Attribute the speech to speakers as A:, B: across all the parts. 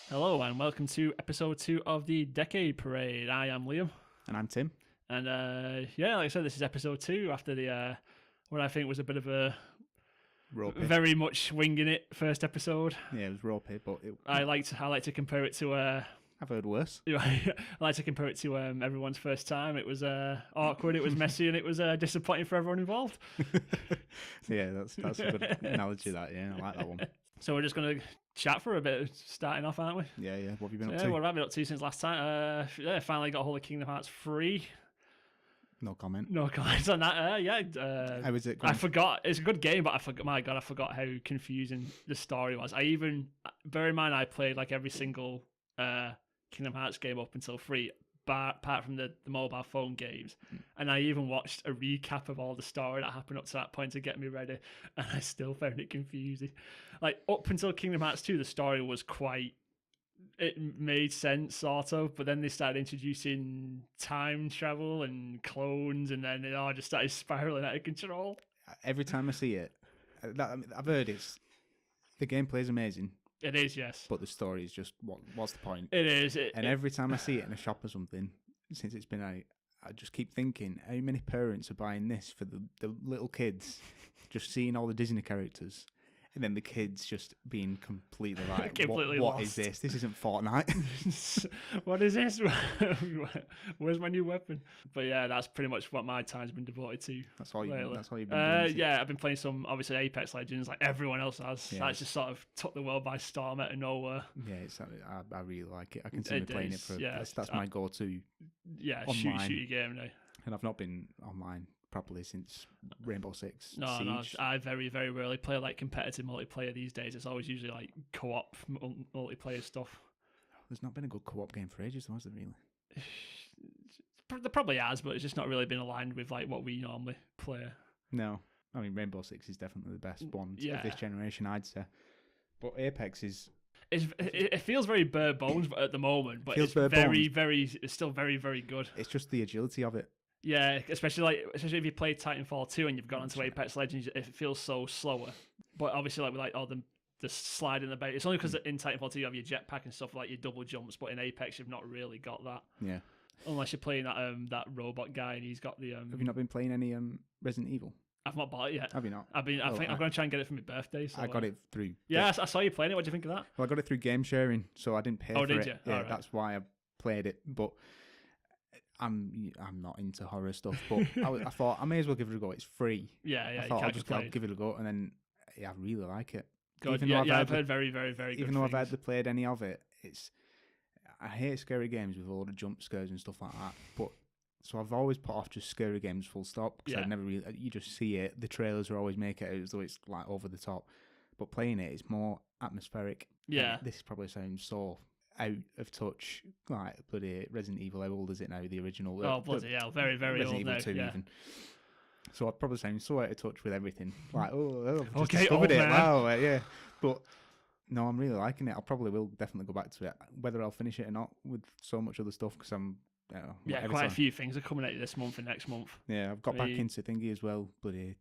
A: Hello and welcome to episode 2 of the Decade Parade. I am Liam.
B: And I'm Tim.
A: And like I said, this is episode 2 after the what I think was a bit of a
B: Ropey.
A: very much winging it first episode.
B: Yeah, it was ropey, but
A: I like to compare it to
B: I've heard worse.
A: I like to compare it to everyone's first time. It was awkward, it was messy, and it was disappointing for everyone involved.
B: Yeah, that's a good analogy. That I like that one.
A: So we're just gonna chat for a bit, starting off, aren't we?
B: Yeah. What have you been up
A: Yeah,
B: to?
A: what have I been up to since last time? Finally got a hold of Kingdom Hearts 3.
B: No comment.
A: No comments on that.
B: How is it
A: I
B: going?
A: forgot. It's a good game, but I forgot. My God, I forgot how confusing the story was. Bear in mind, I played like every single Kingdom Hearts game up until 3, apart from the mobile phone games. And I even watched a recap of all the story that happened up to that point to get me ready, and I still found it confusing. Like up until Kingdom Hearts 2, the story was it made sense, sort of, but then they started introducing time travel and clones, and then it all just started spiraling out of control.
B: Every time I see it, I've heard the gameplay is amazing.
A: It is, yes.
B: But the story is just, what's the point?
A: It is.
B: Every time I see it in a shop or something, since it's been out, I just keep thinking, how many parents are buying this for the little kids, just seeing all the Disney characters, and then the kids just being completely like,
A: Completely
B: what
A: lost.
B: is this? This isn't Fortnite.
A: What is this? Where's my new weapon? But yeah, that's pretty much what my time's been devoted to.
B: That's all you've been doing.
A: Yeah, I've been playing some, obviously, Apex Legends like everyone else has.
B: Yeah.
A: That's just sort of took the world by storm out of nowhere.
B: Yeah, I really like it. I can see me playing it for.
A: Yeah,
B: That's my go-to.
A: Yeah,
B: online.
A: shoot your game now.
B: And I've not been online properly since Rainbow Six
A: No,
B: Siege.
A: I very, very rarely play like competitive multiplayer these days. It's always usually like co-op multiplayer stuff.
B: There's not been a good co-op game for ages, though, has there really?
A: There probably has, but it's just not really been aligned with like what we normally play.
B: No. I mean, Rainbow Six is definitely the best one
A: Yeah.
B: of this generation, I'd say. But Apex is...
A: It feels very bare bones at the moment, but
B: Feels
A: it's
B: bare
A: very,
B: bones.
A: it's still very, very good.
B: It's just the agility of it.
A: Yeah, especially if you play Titanfall 2 and you've gone onto Apex Legends, it feels so slower. But obviously, like with like all the sliding about, it's only because in Titanfall 2 you have your jetpack and stuff like your double jumps, but in Apex you've not really got that.
B: Yeah.
A: Unless you're playing that robot guy and he's got the.
B: Have you not been playing any Resident Evil?
A: I've not bought it yet.
B: Have you not?
A: I think I'm going to try and get it for my birthday. So,
B: I got it through...
A: Yeah, I saw you playing it. What do you think of that?
B: Well, I got it through game sharing, so I didn't pay for it.
A: Oh, did you?
B: Yeah,
A: All right.
B: That's why I played it. But I'm not into horror stuff. But I thought I may as well give it a go. It's free.
A: Yeah,
B: I
A: you
B: thought
A: can't
B: I'll give it a go, and then I really like it.
A: Good.
B: Even though
A: I've heard very, very, very good
B: Even though I've
A: things.
B: hardly played any of it, I hate scary games with a lot of jump scares and stuff like that. But so I've always put off just scary games full stop because
A: Yeah.
B: I've never really. You just see it. The trailers are always make it out as though it's like over the top, but playing it's more atmospheric.
A: Yeah.
B: And this probably sounds so out of touch, like bloody Resident Evil. How old is it now? The original.
A: Oh, bloody hell. Very, very
B: Resident
A: old
B: Evil
A: now.
B: 2
A: Yeah.
B: even. So I'd probably sound so out of touch with everything. Like, I've just
A: Okay,
B: discovered
A: old
B: it.
A: man.
B: Wow, yeah. But no, I'm really liking it. I probably will definitely go back to it. Whether I'll finish it or not with so much other stuff, because I'm...
A: Yeah,
B: every
A: quite a
B: time-
A: few things are coming out this month and next month.
B: Yeah, I've got back
A: We-
B: into thingy as well. Bloody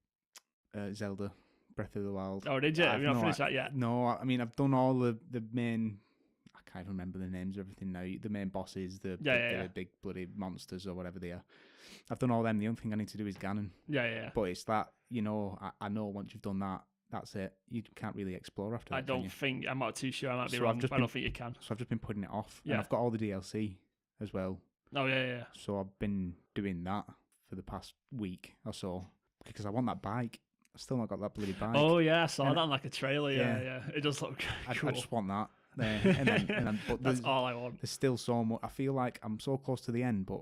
B: Zelda, Breath of the Wild.
A: Oh, did you? Have you not finished that yet?
B: No, I mean, I've done all the main... I can't even remember the names of everything now. The main bosses, the big bloody monsters or whatever they are. I've done all them. The only thing I need to do is Ganon.
A: Yeah.
B: But it's that, I know once you've done that, that's it. You can't really explore after that.
A: I
B: can
A: don't
B: you?
A: think, I'm not too sure, I might be
B: So I've
A: wrong,
B: just
A: but I don't think you can.
B: So I've just been putting it off.
A: Yeah.
B: And I've got all the DLC as well.
A: Oh, yeah.
B: So I've been doing that for the past week or so because I want that bike. I've still not got that bloody bike.
A: Oh, yeah, I saw
B: And-
A: that on like a trailer, yeah. It does look cool.
B: I just want that. But
A: That's all I want.
B: there's still so much. I feel like I'm so close to the end, but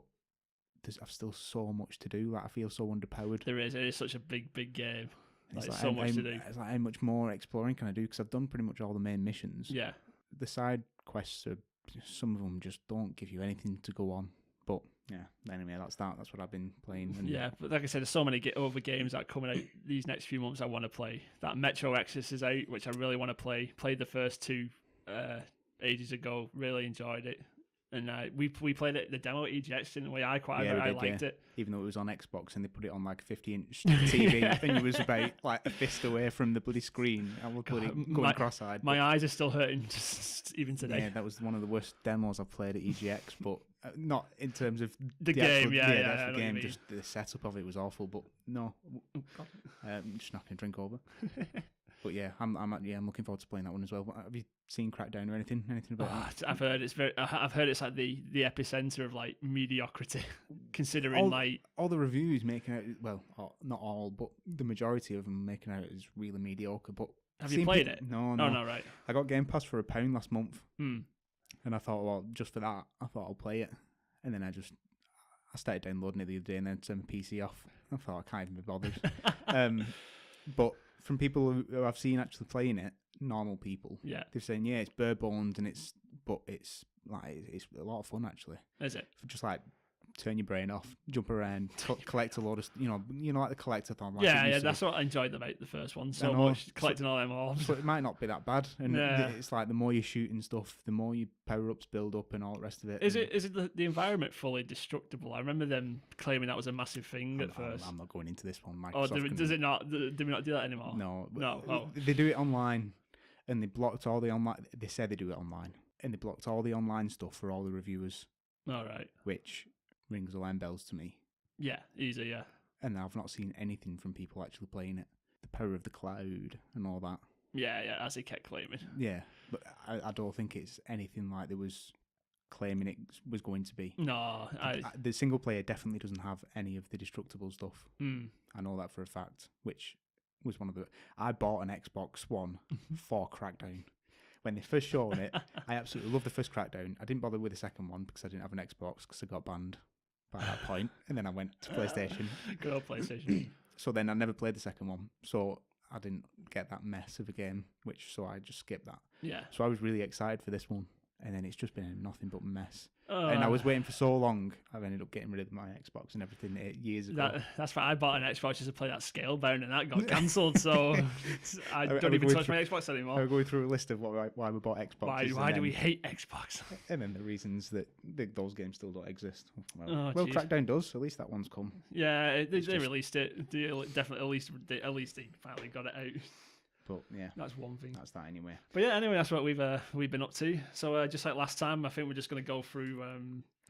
B: I've still so much to do. Like I feel so underpowered.
A: It is such a big, big game.
B: It's
A: Like, so much to do.
B: It's like how much more exploring can I do? Because I've done pretty much all the main missions.
A: Yeah.
B: The side quests are some of them just don't give you anything to go on. But yeah, anyway, that's that. That's what I've been playing. And
A: Yeah, but like I said, there's so many other games that are coming out these next few months I want to play. That Metro Exodus is out, which I really want to play. Played the first two ages ago. Really enjoyed it. And we played it the demo at EGX, didn't we? I liked it.
B: Even though it was on Xbox and they put it on like a 50-inch TV, and you was about like a fist away from the bloody screen, and we're going cross-eyed.
A: My eyes are still hurting just even today.
B: Yeah, that was one of the worst demos I've played at EGX, but not in terms of
A: the game.
B: Actual,
A: the
B: actual game. Just the setup of it was awful. But no, I'm just knocking a drink over. But yeah, I'm looking forward to playing that one as well. Have you seen Crackdown or anything about that?
A: I've heard it's like the epicenter of like mediocrity, considering
B: all the reviews making out, well, not all, but the majority of them making out is really mediocre. But
A: have you played it?
B: No.
A: Oh no, right.
B: I got Game Pass for £1 last month, and I thought, well, just for that, I thought I'll play it, and then I started downloading it the other day, and then turned my PC off. I thought I can't even be bothered. But from people who I've seen actually playing it, normal people, they're saying, yeah, it's bare-boned and it's a lot of fun actually.
A: Is it?
B: Just like turn your brain off, jump around, collect a lot of, like the collectathon. Like
A: yeah, that's what I enjoyed about the first one so much, collecting all them orbs.
B: But it might not be that bad, and it's like the more you shoot and stuff, the more your power-ups build up and all the rest of it.
A: Is it the environment fully destructible? I remember them claiming that was a massive thing at first.
B: I'm not going into this one, Microsoft.
A: Oh, does it not? Do we not do that anymore?
B: No.
A: Oh.
B: They do it online, and they blocked all the online. They say they do it online, and they blocked all the online stuff for all the reviewers.
A: All right.
B: Which rings alarm bells to me.
A: Yeah, easy, yeah.
B: And I've not seen anything from people actually playing it. The power of the cloud and all that.
A: Yeah, as they kept claiming.
B: Yeah, but I don't think it's anything like they was claiming it was going to be.
A: No.
B: The single player definitely doesn't have any of the destructible stuff. I know that for a fact, which was one of the... I bought an Xbox One for Crackdown. When they first showed it, I absolutely loved the first Crackdown. I didn't bother with the second one because I didn't have an Xbox because I got banned by that point. And then I went to PlayStation.
A: Good old PlayStation.
B: So then I never played the second one. So I didn't get that mess of a game, so I just skipped that.
A: Yeah.
B: So I was really excited for this one. And then it's just been nothing but mess. And I was waiting for so long, I've ended up getting rid of my Xbox and everything years ago.
A: That's right. I bought an Xbox just to play that Scalebound, and that got cancelled. So I don't even touch my Xbox anymore.
B: I'm going through a list of why we bought Xbox.
A: Why do we hate Xbox?
B: And then the reasons that those games still don't exist. Well, Crackdown does. At least that one's come.
A: Yeah, they released it. Definitely, at least they finally got it out.
B: But yeah,
A: that's one thing.
B: That's that anyway.
A: But yeah, anyway, that's what we've been up to. So just like last time, I think we're just going to go through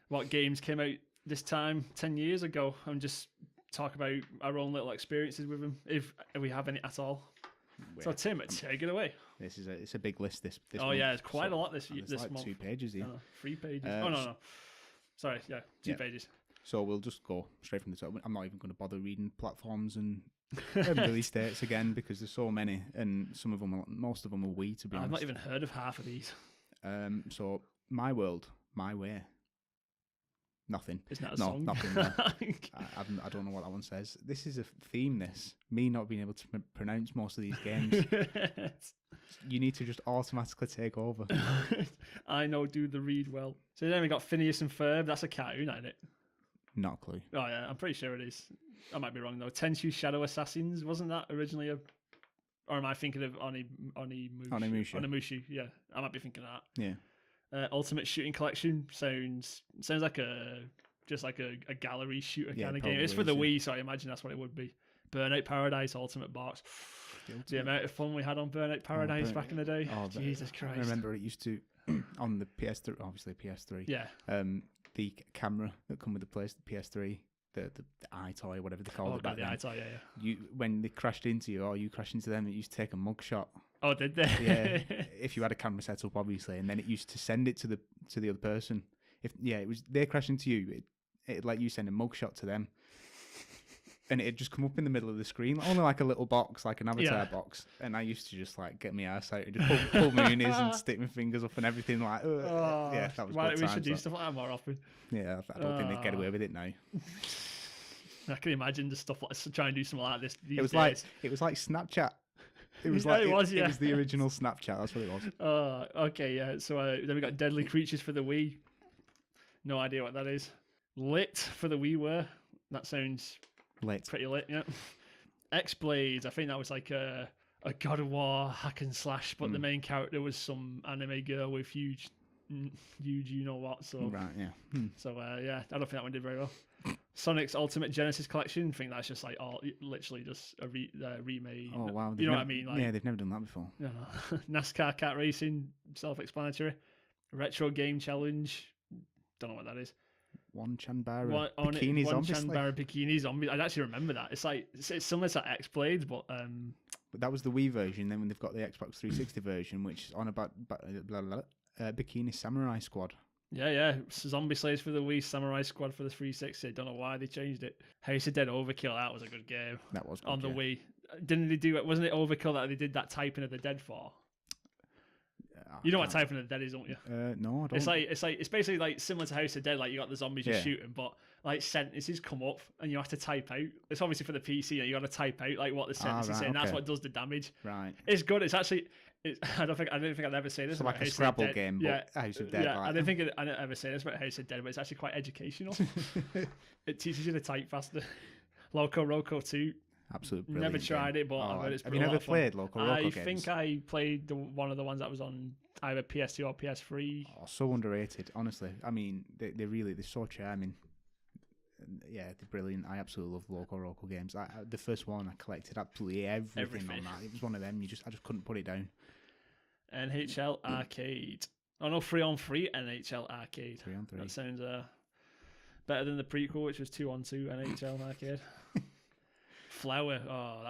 A: what games came out this time 10 years ago and just talk about our own little experiences with them, if we have any at all. So Tim, take it away.
B: It's a big list. This
A: oh
B: month.
A: Yeah, it's quite a lot this
B: like
A: month.
B: 2 pages here.
A: 3 pages. No. Sorry, yeah, 2 pages.
B: So we'll just go straight from the top. I'm not even going to bother reading platforms and release dates again because there's so many, and most of them are Wii, to be honest.
A: I've not even heard of half of these.
B: So My World, My Way. Nothing.
A: Isn't that a song?
B: Nothing. No. I don't know what that one says. This is a theme. Me not being able to pronounce most of these games. You need to just automatically take over.
A: I know, do the read well. So then we got Phineas and Ferb. That's a cartoon, isn't it?
B: Not a clue.
A: Oh yeah, I'm pretty sure it is. I might be wrong though. Tenchu Shadow Assassins, wasn't that originally or am I thinking of Onimusha? Yeah, I might be thinking of that.
B: Yeah.
A: Ultimate Shooting Collection sounds like a gallery shooter kind of game. It's for the Wii, so I imagine that's what it would be. Burnout Paradise Ultimate Box. The amount of fun we had on Burnout Paradise back in the day. Oh, Jesus Christ!
B: I remember it used to on the PS3, obviously PS3.
A: Yeah.
B: The camera that come with the PS3, the iToy, whatever they called it back then.
A: The iToy, yeah.
B: When they crashed into you or you crashed into them, it used to take a mugshot.
A: Oh, did they?
B: Yeah. If you had a camera set up, obviously, and then it used to send it to the other person. It was they crashed into you, it'd let you send a mugshot to them. And it'd just come up in the middle of the screen, only like a little box, like an avatar box. And I used to just like get my ass out and just pull my unis and stick my fingers up and everything like. Yeah, that was good times.
A: We should do stuff like that more often.
B: Yeah, I don't think they'd get away with it now.
A: I can imagine the stuff like try and do something like this.
B: It was like Snapchat. It was like it was the original Snapchat. That's what it was.
A: Okay, yeah. So then we got Deadly Creatures for the Wii. No idea what that is. Lit for the WiiWare. That sounds. Pretty lit, yeah. X-Blades, I think that was like a God of War hack and slash, but the main character was some anime girl with huge you know what. So
B: Right, yeah.
A: yeah, I don't think that one did very well. Sonic's Ultimate Genesis Collection. I think that's just like literally just a remade.
B: Oh wow,
A: You know what I mean? Like,
B: yeah, they've never done that before.
A: you know, NASCAR kart racing, self-explanatory. Retro game challenge. Don't know what that is.
B: One Chanbara bikini
A: One
B: zombie.
A: Chanbara bikini zombie. I actually remember that. It's like it's similar to X Blades, but
B: that was the Wii version. Then when they've got the Xbox 360 version, which is on about Bikini Samurai Squad.
A: Yeah. Zombie Slaves for the Wii, Samurai Squad for the 360. Don't know why they changed it. House of Dead Overkill. That was a good game.
B: That was good,
A: on the Wii. Didn't they do it? Wasn't it Overkill that they did that Typing of the Dead for? You know what Typing of the Dead is, don't you?
B: No, I don't.
A: It's basically like similar to House of Dead. Like you got the zombies you're shooting, but like sentences come up and you have to type out. It's obviously for the PC, and you got to type out like what the sentence is saying. That's what does the damage.
B: Right.
A: It's good. It's actually. I don't think I'd ever say this.
B: So like a Scrabble game, but House of Dead.
A: Yeah,
B: like.
A: I don't think I'd ever say this about House of Dead, but it's actually quite educational. It teaches you to type faster. Loco Roco 2.
B: Absolutely
A: brilliant. Never tried it, but I've heard it's
B: have you never played Loco Roco games?
A: I think I played one of the ones that was on either PS2 or PS3.
B: Oh, so underrated, honestly. I mean, they're so charming. Yeah, they're brilliant. I absolutely love Loco Roco games. The first one, I collected absolutely everything on that. It was one of them. I just couldn't put it down.
A: NHL Arcade. Oh no, 3-on-3 NHL Arcade.
B: 3-on-3.
A: That sounds better than the prequel, which was 2-on-2 NHL Arcade. Flower. Oh,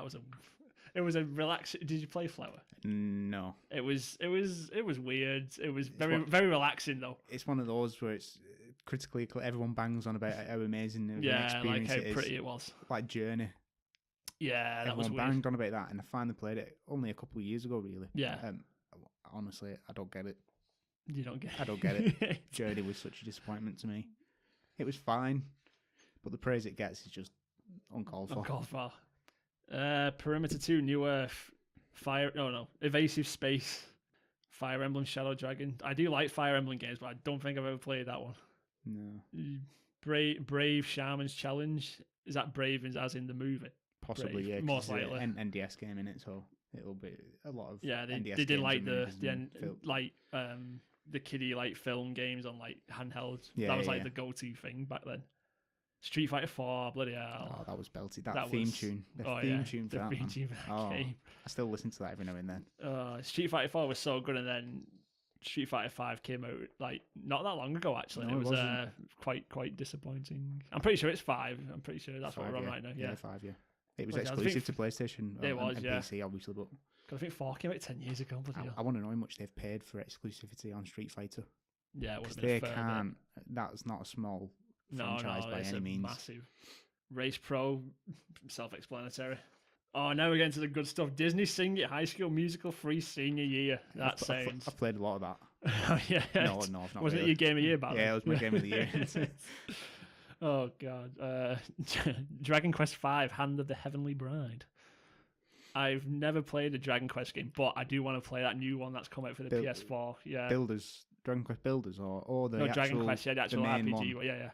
A: it was a relaxing. Did you play Flower?
B: No.
A: It was weird. It was very relaxing though.
B: It's one of those where it's critically everyone bangs on about how amazing an experience
A: like how
B: it is.
A: pretty it was.
B: Like Journey.
A: Yeah, that was weird.
B: Everyone banged on about that, and I finally played it only a couple of years ago, really.
A: Yeah.
B: Honestly, I don't get it.
A: You don't get it?
B: I don't get it. Journey was such a disappointment to me. It was fine, but the praise it gets is just uncalled for.
A: Uncalled for. Perimeter 2, New Earth, Evasive Space, Fire Emblem Shadow Dragon. I do like Fire Emblem games, but I don't think I've ever played that one.
B: No.
A: Brave Shaman's Challenge. Is that Brave as in the movie?
B: Possibly,
A: Brave.
B: yeah.
A: Most likely.
B: An NDS game in it, so it'll be a lot of NDS
A: they did
B: games
A: like the kiddie like film games on like handheld.
B: Yeah,
A: that was like the go-to thing back then. Street Fighter 4, bloody hell.
B: Oh, that was belted. That theme tune. The theme tune for that game. I still listen to that every now and then.
A: Street Fighter 4 was so good, and then Street Fighter 5 came out like not that long ago actually.
B: No,
A: it was quite disappointing. I'm pretty sure it's 5. I'm pretty sure that's what we're on right now. Yeah,
B: 5, yeah. It was exclusive to PlayStation and PC, obviously, but
A: I think 4 came out 10 years ago.
B: I want to know how much they've paid for exclusivity on Street Fighter.
A: Yeah, because
B: they can't. That's not a small franchise by any means.
A: Massive. Race Pro, self-explanatory. Oh, now we're getting to the good stuff. Disney Sing It High School Musical Free Senior Year. That sounds.
B: I've played a lot of that.
A: Yeah.
B: No, I've not.
A: Wasn't it your game of the year back then?
B: Yeah, it was my game of the year.
A: Oh God. Dragon Quest V: Hand of the Heavenly Bride. I've never played a Dragon Quest game, but I do want to play that new one that's come out for the PS4. Yeah.
B: Dragon Quest Builders, or the actual,
A: Dragon Quest, the actual RPG.
B: One.
A: Yeah.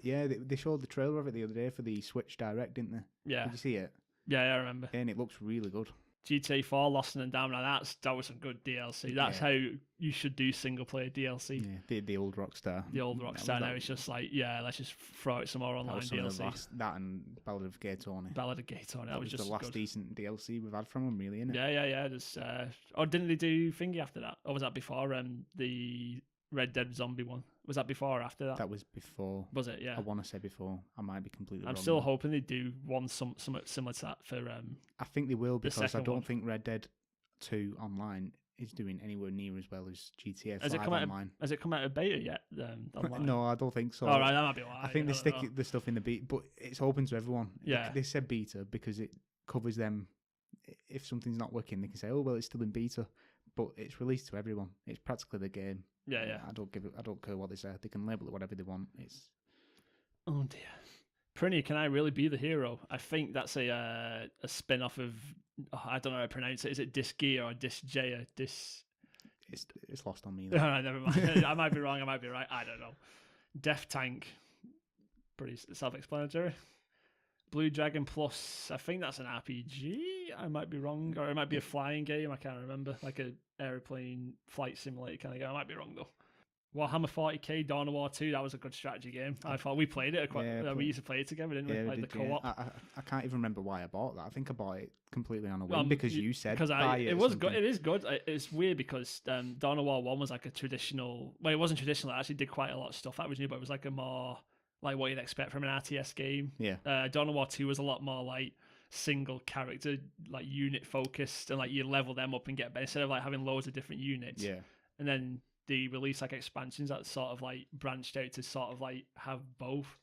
B: Yeah, they showed the trailer of it the other day for the Switch Direct, didn't they?
A: Yeah.
B: Did you see it?
A: Yeah, I remember.
B: Yeah, and it looks really good.
A: GTA 4, Lost and Damned. Now that was some good DLC. That's how you should do single player DLC.
B: Yeah, the old Rockstar.
A: The old Rockstar. Now it's just like, let's just throw out some more online DLC.
B: That and Ballad of Gay Tony.
A: Ballad of Gay Tony. That was just
B: the last decent DLC we've had from them, really, isn't it?
A: Yeah. There's, didn't they do Thingy after that? Or was that before the Red Dead Zombie one? Was that before or after that?
B: That was before.
A: Was it? Yeah.
B: I want to say before. I might be completely wrong.
A: I'm still hoping they do one somewhat similar to that for.
B: I think they will, because I don't think Red Dead 2 online is doing anywhere near as well as GTA 5 online.
A: Has it come out of beta yet? Online?
B: No, I don't think so.
A: All right, that might be why.
B: I think they stick the stuff in the beta, but it's open to everyone.
A: Yeah.
B: They said beta because it covers them. If something's not working, they can say, "Oh well, it's still in beta," but it's released to everyone. It's practically the game.
A: Yeah.
B: I don't care what they say. They can label it whatever they want.
A: Oh dear. Prinny, can I really be the hero? I think that's a spin-off of, I don't know how to pronounce it. Is it Disgaea or Disgaea?
B: It's lost on me.
A: All right, never mind. I might be wrong. I might be right. I don't know. Death Tank. Pretty self-explanatory. Blue Dragon Plus. I think that's an RPG. I might be wrong, or it might be a flying game. I can't remember, like a airplane flight simulator kind of game. I might be wrong though. Warhammer 40k, Dawn of War 2, that was a good strategy game. I thought we played it quite. We used to play it together, didn't we?
B: Yeah,
A: Like the co-op.
B: I can't even remember why I bought that. I think I bought it completely on a whim because you said
A: because
B: buy it.
A: It was good. It is good. It's weird because Dawn of War 1 was like a traditional. Well, it wasn't traditional. It actually did quite a lot of stuff that was new, but it was like a more like what you'd expect from an RTS game.
B: Yeah.
A: Dawn of War 2 was a lot more like single character, like unit focused, and like you level them up and get better instead of like having loads of different units.
B: Yeah.
A: And then they released like expansions that sort of like branched out to sort of like have both.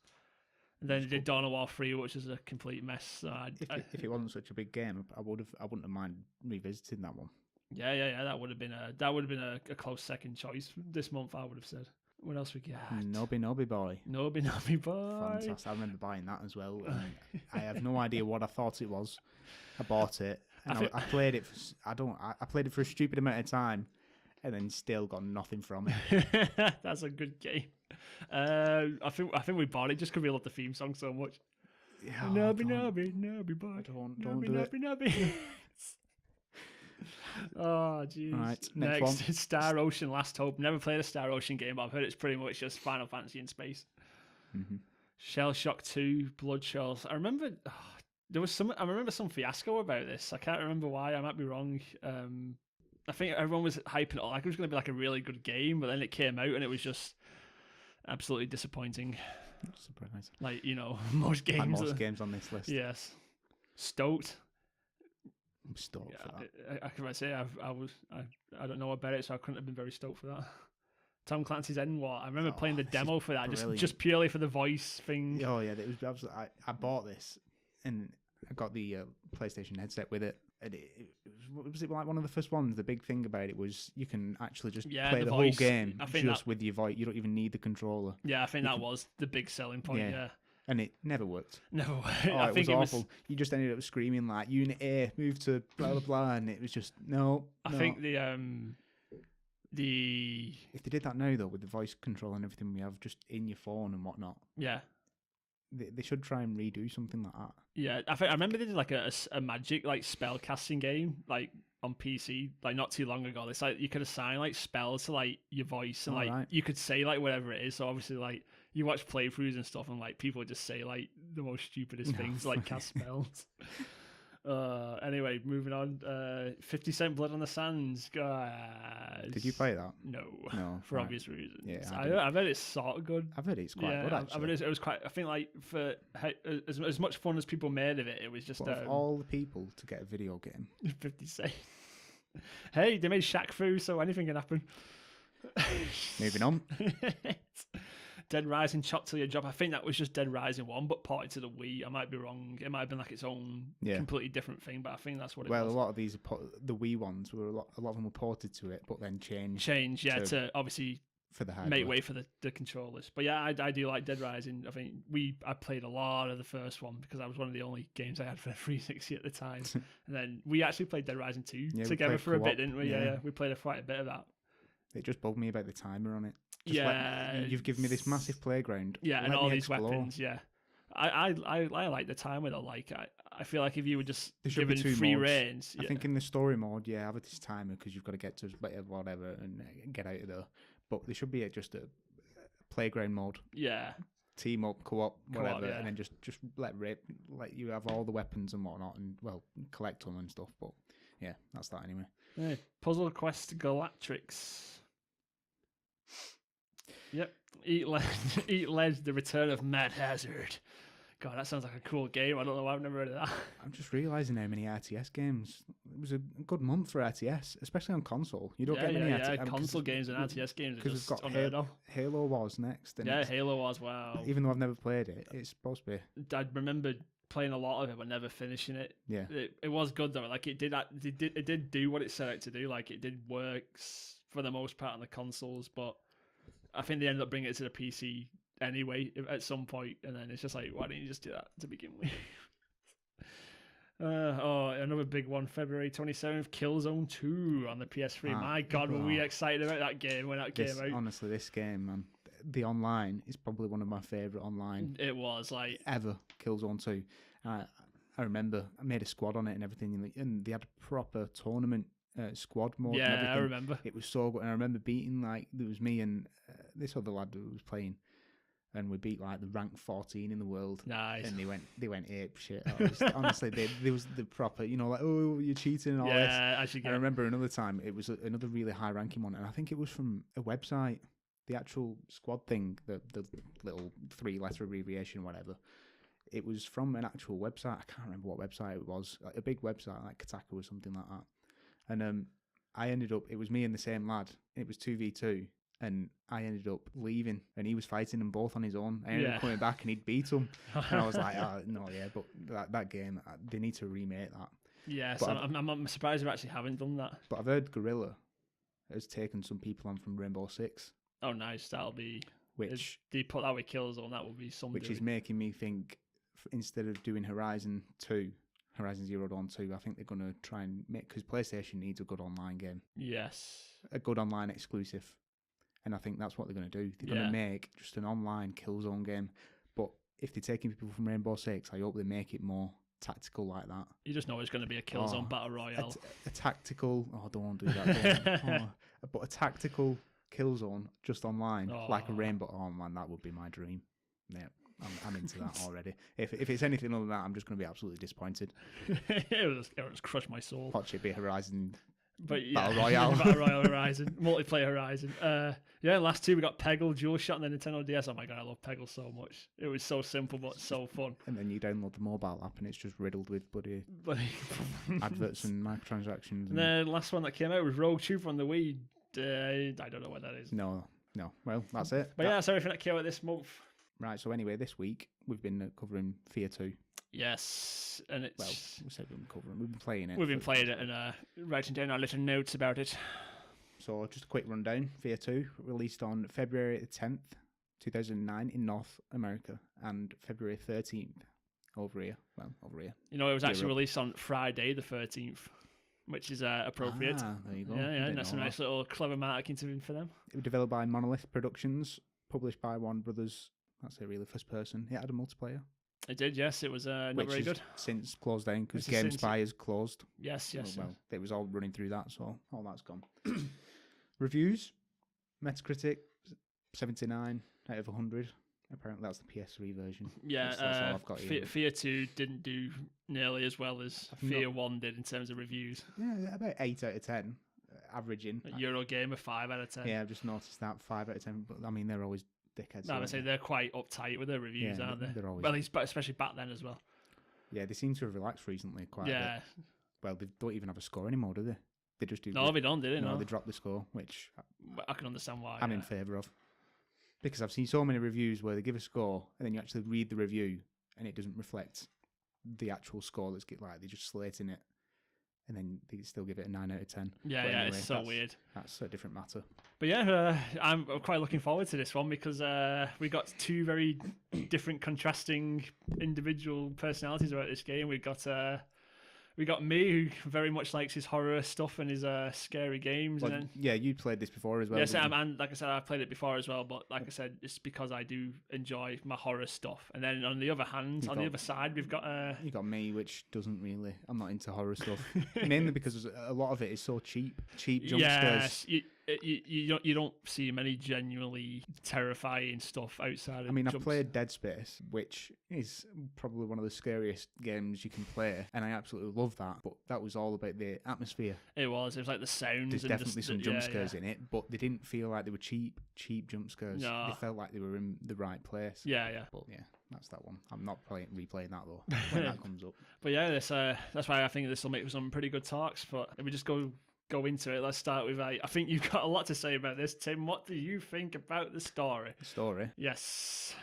A: And then they did Dawn of War 3, which is a complete mess. So
B: if it wasn't such a big game, I wouldn't have mind revisiting that one.
A: Yeah. That would have been a close second choice this month. I would have said. What else we got?
B: Nobby boy.
A: Nobby boy.
B: Fantastic! I remember buying that as well. And I have no idea what I thought it was. I bought it. And I played it. I played it for a stupid amount of time, and then still got nothing from
A: it. That's a good game. I think we bought it just because we love the theme song so much.
B: Yeah,
A: Nobby boy.
B: Don't do it.
A: Nobby. Oh, jeez.
B: Right,
A: next
B: one.
A: Star Ocean Last Hope. Never played a Star Ocean game, but I've heard it's pretty much just Final Fantasy in space.
B: Mm-hmm.
A: Shell Shock 2, Blood Shells. I remember there was some. I remember some fiasco about this. I can't remember why. I might be wrong. I think everyone was hyping it all like it was going to be like a really good game, but then it came out and it was just absolutely disappointing.
B: Surprise.
A: Like, most games.
B: Like most games on this list.
A: Yes. Stoked.
B: I'm stoked for that.
A: I can say I don't know about it, so I couldn't have been very stoked for that. Tom Clancy's Endwar. I remember playing the demo for that, just purely for the voice thing.
B: Oh yeah, it was absolutely. I bought this and I got the PlayStation headset with it. And was it like one of the first ones? The big thing about it was you can actually just play the whole game with your voice. You don't even need the controller.
A: Yeah, I think that was the big selling point. Yeah.
B: And it never worked.
A: Never worked.
B: I think it was awful. You just ended up screaming like Unit A, move to blah blah blah, and it was just no.
A: I think the
B: if they did that now though with the voice control and everything we have just in your phone and whatnot, they should try and redo something like that.
A: Yeah, I remember they did like a magic like spell casting game like on PC like not too long ago. It's like you could assign like spells to like your voice and you could say like whatever it is. So obviously like you watch playthroughs and stuff and like people just say like the most stupidest things like cast spells. Anyway, moving on. 50 Cent Blood on the Sands, guys.
B: Did you play that?
A: No, for obvious reasons.
B: Yeah,
A: I've heard it's sort of good.
B: I've heard it's quite good actually.
A: I've heard it was quite. I think like for as much fun as people made of it, it was just
B: of all the people to get a video game.
A: 50 Cent. Hey, they made Shaq Fu, so anything can happen.
B: Moving on.
A: Dead Rising Chop Till You Drop. I think that was just Dead Rising 1, but ported to the Wii. I might be wrong. It might have been like its own completely different thing, but I think that's what it was.
B: Well, a lot of these, the Wii ones, were a lot of them were ported to it, but then changed.
A: To obviously
B: for the hardware.
A: Make way for the controllers. But yeah, I do like Dead Rising. I think I played a lot of the first one because that was one of the only games I had for 360 at the time. And then we actually played Dead Rising 2 together for a bit, didn't we? Yeah, we played quite a bit of that.
B: It just bugged me about the timer on it. You've given me this massive playground.
A: Yeah, and all these weapons. Yeah, I like the timer though. Like I feel like if you were just given free reins.
B: I think in the story mode, have this timer because you've got to get to whatever and get out of there. But there should be just a playground mode.
A: Yeah.
B: Team up, co-op, whatever, and then just let you have all the weapons and whatnot, and collect them and stuff. But yeah, that's that anyway.
A: Hey, Puzzle Quest Galactrix. Yep. Eat Ledge, The Return of Mad Hazard. God, that sounds like a cool game. I don't know why I've never heard of that. I'm
B: just realising how many RTS games. It was a good month for RTS, especially on console. You don't get many RTS
A: console games and RTS games.
B: Because we've got Halo Wars next. And
A: Halo Wars, wow.
B: Even though I've never played it, it's supposed to be.
A: I remember playing a lot of it but never finishing it.
B: Yeah.
A: It was good though. Like it did do what it set out to do. Like it did work for the most part on the consoles, but I think they ended up bringing it to the PC anyway at some point, and then it's just like, why didn't you just do that to begin with? Another big one, February 27th, Killzone 2 on the PS3. My God, were we excited about that game when that came out?
B: Honestly, this game, man, the online is probably one of my favourite online.
A: It was like
B: ever, Killzone 2. I remember I made a squad on it and everything, and they had a proper tournament squad mode. And
A: Yeah,
B: everything.
A: I remember.
B: It was so good, and I remember beating like there was me and this other lad who was playing, and we beat like the rank 14 in the world.
A: Nice.
B: And they went ape shit. Honestly, there was the proper, like, oh, you're cheating and all this.
A: Yeah, as you
B: I
A: get.
B: remember another time it was another really high ranking one, and I think it was from a website. The actual squad thing, the little 3-letter abbreviation, whatever. It was from an actual website. I can't remember what website it was. Like a big website like Kotaku or something like that. And I ended up. It was me and the same lad. It was 2v2. And I ended up leaving, and he was fighting them both on his own. I ended up coming back, and he'd beat him. And I was like, oh, no, yeah, but that game, they need to remake that.
A: Yes, I'm surprised we actually haven't done that.
B: But I've heard Gorilla has taken some people on from Rainbow Six.
A: Oh, nice. That'll be...
B: Which...
A: They put that with Killzone, that would be something.
B: Which is making me think, instead of doing Horizon 2, Horizon Zero Dawn 2, I think they're going to try and make... Because PlayStation needs a good online game.
A: Yes.
B: A good online exclusive. And I think that's what they're going to do. They're going to make just an online Killzone game. But if they're taking people from Rainbow Six, I hope they make it more tactical like that.
A: You just know it's going to be a Killzone Battle Royale.
B: A tactical... Oh, don't do that. But a tactical Killzone just online, like a Rainbow... Oh, man, that would be my dream. Yeah, I'm into that already. If it's anything other than that, I'm just going to be absolutely disappointed.
A: it will just crush my soul.
B: Watch it be Horizon...
A: But
B: Battle Royale.
A: Battle Royale Horizon. Multiplayer Horizon. Last two we got Peggle, Dual Shot, and the Nintendo DS. Oh my god, I love Peggle so much. It was so simple but so fun.
B: And then you download the mobile app and it's just riddled with bloody adverts and microtransactions.
A: And the last one that came out was Rogue Trooper on the Wii. I don't know what that is.
B: No. Well, that's it.
A: But that's everything that came out this month.
B: Right, so anyway, this week we've been covering F.E.A.R 2.
A: Yes, and it's...
B: Well, we said we've been covering. We've been playing it.
A: We've been playing it and writing down our little notes about it.
B: So just a quick rundown. F.E.A.R 2 released on February the 10th, 2009 in North America, and February 13th over here. Well, over here.
A: It was actually released on Friday the 13th, which is appropriate.
B: There you go.
A: Yeah, that's a nice little clever marketing for them.
B: It was developed by Monolith Productions, published by Warner Brothers. That's it, really, first person. It had a multiplayer.
A: It did, yes. It was not
B: Which
A: very good.
B: Since closed down because GameSpy is closed.
A: Yes.
B: Well, it was all running through that, so all that's gone. Reviews: Metacritic 79 out of 100. Apparently, that's the PS3 version.
A: Yeah,
B: that's all I've got here.
A: F.E.A.R 2 didn't do nearly as well as F.E.A.R 1 did in terms of reviews.
B: Yeah, about 8 out of 10, averaging.
A: Eurogamer 5 out of 10.
B: Yeah, I've just noticed that 5 out of 10. But I mean, they're always dickheads.
A: No, I would say they're quite uptight with their reviews, aren't they?
B: They're always...
A: Well, especially back then as well.
B: Yeah, they seem to have relaxed recently quite a bit. Well, they don't even have a score anymore, do they? They just do.
A: No, they don't, did they? No,
B: they dropped the score, which
A: I can understand why.
B: I'm in favour of. Because I've seen so many reviews where they give a score and then you actually read the review and it doesn't reflect the actual score. They just slating it and then they still give it a 9 out of 10.
A: Yeah,
B: but anyway,
A: it's so weird.
B: That's a different matter.
A: But I'm quite looking forward to this one because we got two very different, contrasting individual personalities about this game. We got me, who very much likes his horror stuff and his scary games.
B: Well,
A: and then,
B: you played this before as well.
A: Yes, and like I said, I've played it before as well. But like I said, it's because I do enjoy my horror stuff. And then on the other side, we've got
B: you got me, which doesn't really. I'm not into horror stuff, mainly because a lot of it is so cheap jump scares.
A: You don't see many genuinely terrifying stuff outside of
B: I've played Dead Space, which is probably one of the scariest games you can play, and I absolutely love that, but that was all about the atmosphere.
A: It was like the sounds.
B: There's definitely some jump scares in it, but they didn't feel like they were cheap jump scares.
A: No.
B: They felt like they were in the right place.
A: Yeah.
B: But yeah, that's that one. I'm not replaying that though, when that comes up.
A: But yeah, that's why I think this will make some pretty good talks, but if we just go into it, let's start with I think you've got a lot to say about this, Tim. What do you think about the story?
B: The story?
A: Yes.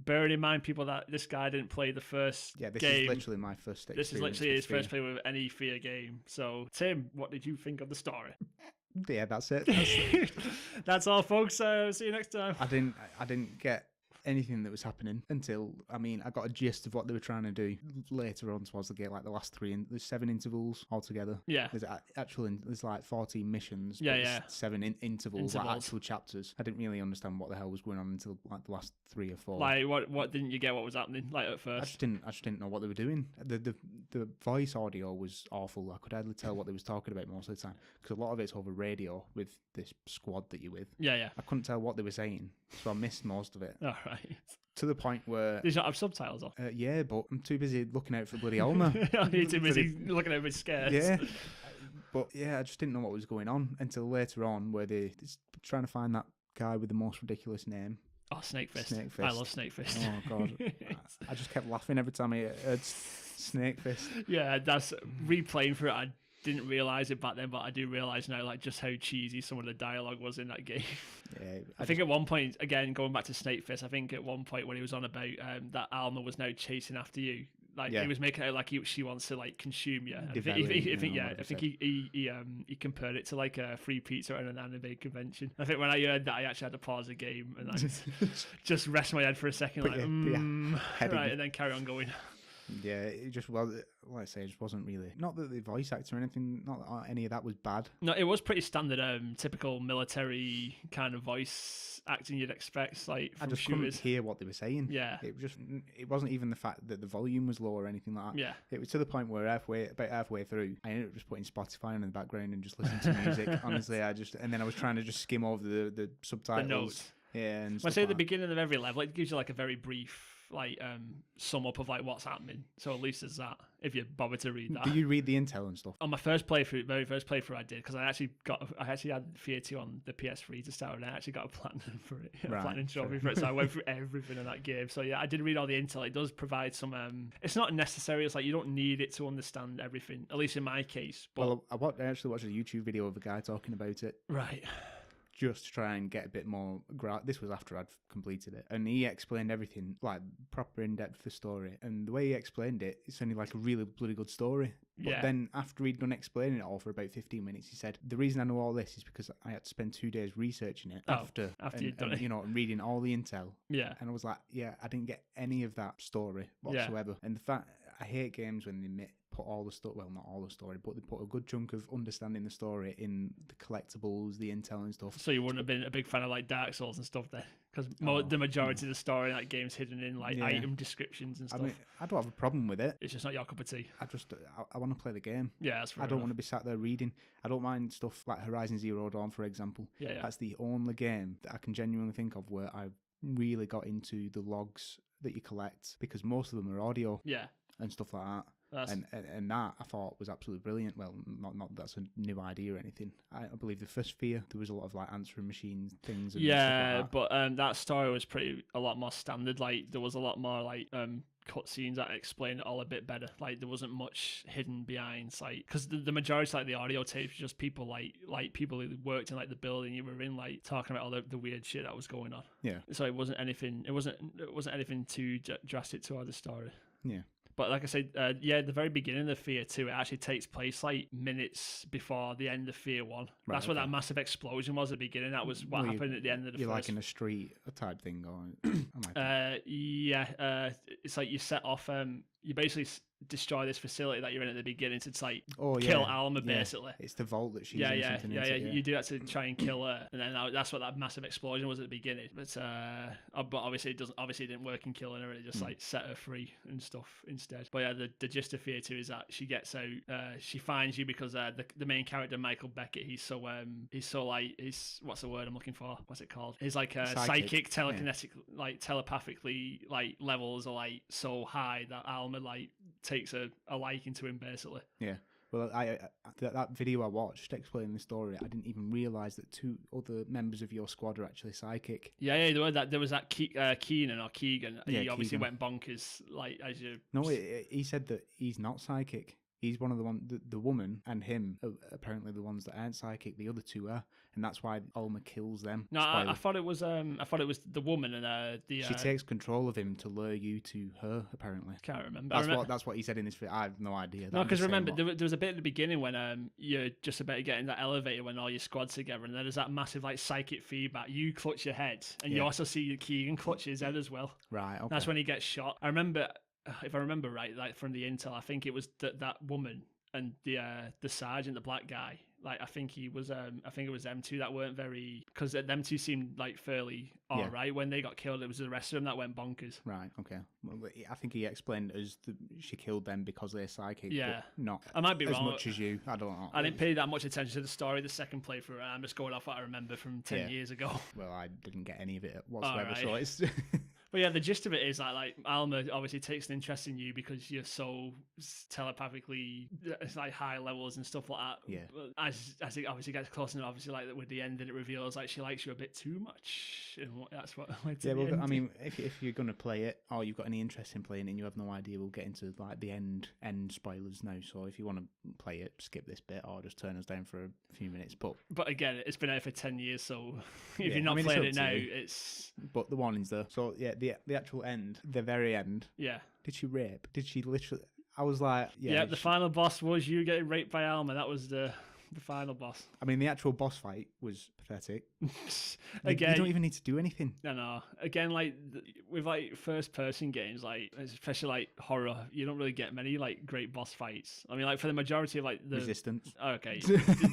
A: Bearing in mind, people, that this guy didn't play the first game.
B: This is literally my first experience.
A: This is literally his first play with any F.E.A.R game. So, Tim, what did you think of the story?
B: Yeah, that's it.
A: That's all, folks. See you next time.
B: I didn't get anything that was happening until, I mean, I got a gist of what they were trying to do later on towards the game, like the last there's 7 intervals altogether.
A: Yeah.
B: There's like 14 missions,
A: Yeah,
B: but
A: yeah.
B: there's 7 intervals, like actual chapters. I didn't really understand what the hell was going on until like the last 3 or 4.
A: Like, what didn't you get what was happening, like, at first?
B: I just didn't know what they were doing. The voice audio was awful. I could hardly tell what they was talking about most of the time, because a lot of it's over radio with this squad that you're with.
A: Yeah.
B: I couldn't tell what they were saying, so I missed most of it.
A: All right.
B: To the point where...
A: Did you not have subtitles on?
B: Yeah, but I'm too busy looking out for bloody Elmer.
A: You're too busy looking over his scares.
B: Yeah. But yeah, I just didn't know what was going on until later on, where they're trying to find that guy with the most ridiculous name.
A: Oh, Snake Fist.
B: Snake Fist.
A: I love Snake Fist.
B: Oh, God. I just kept laughing every time I heard Snake Fist.
A: Yeah, that's replaying for it. I didn't realise it back then, but I do realise now, like, just how cheesy some of the dialogue was in that game.
B: Yeah,
A: I think at one point, again, going back to Snake Fist, I think at one point when he was on about that Alma was now chasing after you, like, he was making it out like she wants to, like, consume you. I think he compared it to like a free pizza at an anime convention. I think when I heard that, I actually had to pause the game and like just rest my head for a second, like, right, and then carry on going.
B: Yeah, it just, well, like I say, it just wasn't really, not that the voice actor or anything, not that any of that was bad.
A: No, it was pretty standard, typical military kind of voice acting you'd expect, like, from
B: I just
A: shooters.
B: couldn't hear what they were saying.
A: Yeah.
B: It wasn't even the fact that the volume was low or anything like that.
A: Yeah.
B: It was to the point where about halfway through, I ended up just putting Spotify on in the background and just listening to music. Honestly, and then I was trying to just skim over the subtitles.
A: The notes.
B: Yeah. And
A: I say at the beginning of every level, it gives you like a very brief, like, sum up of like what's happening. So at least there's that, if you bother to read that.
B: Do you read the intel and stuff?
A: On my very first playthrough I did, because I actually had F.E.A.R. 2 on the PS3 to start with, and I actually got a platinum for it, a platinum trophy for it, so I went through everything in that game. So yeah, I did read all the intel. It does provide some, it's not necessary, it's like you don't need it to understand everything, at least in my case. But...
B: Well, I actually watched a YouTube video of a guy talking about it.
A: Right.
B: Just to try and get a bit more this was after I'd completed it, and he explained everything, like, proper in-depth the story, and the way he explained it, it sounded like a really bloody good story. But then after he'd done explaining it all for about 15 minutes, he said, the reason I know all this is because I had to spend 2 days researching it after you'd done it, you know, and reading all the intel.
A: Yeah.
B: And I was like, yeah, I didn't get any of that story whatsoever. And the fact, I hate games when they put all the stuff, well, not all the story, but they put a good chunk of understanding the story in the collectibles, the intel and stuff.
A: So you wouldn't have been a big fan of like Dark Souls and stuff then? Because the majority of the story in that game's hidden in like item descriptions and stuff.
B: I mean, I don't have a problem with it.
A: It's just not your cup of tea.
B: I want to play the game.
A: Yeah, that's fair
B: I don't
A: enough.
B: want to be sat there reading. I don't mind stuff like Horizon Zero Dawn, for example.
A: Yeah.
B: That's the only game that I can genuinely think of where I really got into the logs that you collect, because most of them are audio.
A: Yeah.
B: And stuff like that. And that I thought was absolutely brilliant. Well, not that's a new idea or anything. I believe the first F.E.A.R, there was a lot of like answering machine things. And stuff like that.
A: But that story was a lot more standard. Like there was a lot more like cutscenes that explained it all a bit better. Like there wasn't much hidden behind, like, because the majority, like the audio tapes, were just people like people who worked in like the building you were in, like talking about all the weird shit that was going on.
B: Yeah.
A: So it wasn't anything. It wasn't anything too drastic to the story.
B: Yeah.
A: But like I said, the very beginning of F.E.A.R 2, it actually takes place like minutes before the end of F.E.A.R 1. That's where that massive explosion was at the beginning. That was what happened at the end of the first.
B: You're like in a street type thing, or
A: it's like you set off. You basically destroy this facility that you're in at the beginning to like kill Alma, basically.
B: It's the vault that she's in.
A: Yeah. You do that to try and kill her, and then that's what that massive explosion was at the beginning. But obviously it didn't work in killing her. It just like set her free and stuff instead. But yeah, the gist of F.E.A.R 2 is that she gets out. She finds you because the main character, Michael Beckett, he's so what's the word I'm looking for? What's it called? He's like psychic telekinetic, like telepathically, like levels are like so high that Alma like takes a liking to him, basically. Yeah.
B: Well, that video I watched explaining the story, I didn't even realise that 2 other members of your squad are actually psychic.
A: Yeah, there was that Keenan or Keegan. He obviously went bonkers, like, as you...
B: No, he said that he's not psychic. He's one of the woman and him are apparently the ones that aren't psychic. The other two are, and that's why Alma kills them.
A: No, I thought it was the woman and the.
B: She takes control of him to lure you to her. Apparently,
A: can't remember.
B: That's what he said in this video. I have no idea.
A: No, because remember there was a bit at the beginning when you're just about to get in that elevator when all your squad's together, and then there's that massive like psychic feedback. You clutch your head, and you also see Keegan clutch his head as well.
B: Right. Okay.
A: That's when he gets shot. I remember, if I remember right, like from the intel, I think it was that woman and the sergeant, the black guy. Like I think it was them two that weren't very, because them two seemed like fairly alright. When they got killed, it was the rest of them that went bonkers.
B: Right. Okay. Well, I think he explained as she killed them because they're psychic.
A: Yeah.
B: But not.
A: I might be
B: as
A: wrong.
B: much as you. I don't know.
A: I didn't pay that much attention to the story the second playthrough, and I'm just going off what I remember from 10 years ago.
B: Well, I didn't get any of it whatsoever,
A: Right.
B: so it's.
A: But yeah, the gist of it is like Alma obviously takes an interest in you because you're so telepathically, it's like high levels and stuff like that.
B: Yeah.
A: But as it obviously gets closer, and obviously like with the end, it reveals like she likes you a bit too much. And that's what.
B: Yeah, well, I mean, if you're gonna play it, or you've got any interest in playing it, and you have no idea, we'll get into like the end spoilers now. So if you want to play it, skip this bit, or just turn us down for a few minutes. But
A: again, it's been out for 10 years, so if you're not playing it now, it's.
B: But the warning's there. So yeah, the actual end, the very end.
A: Yeah.
B: Did she rape? Did she literally? I was like, yeah.
A: Yeah, the final boss was you getting raped by Alma. That was the final boss.
B: I mean, the actual boss fight was pathetic.
A: Again,
B: you don't even need to do anything.
A: No. Again, like with like first-person games, like especially like horror, you don't really get many like great boss fights. I mean, like for the majority of like the
B: Resistance.
A: Okay,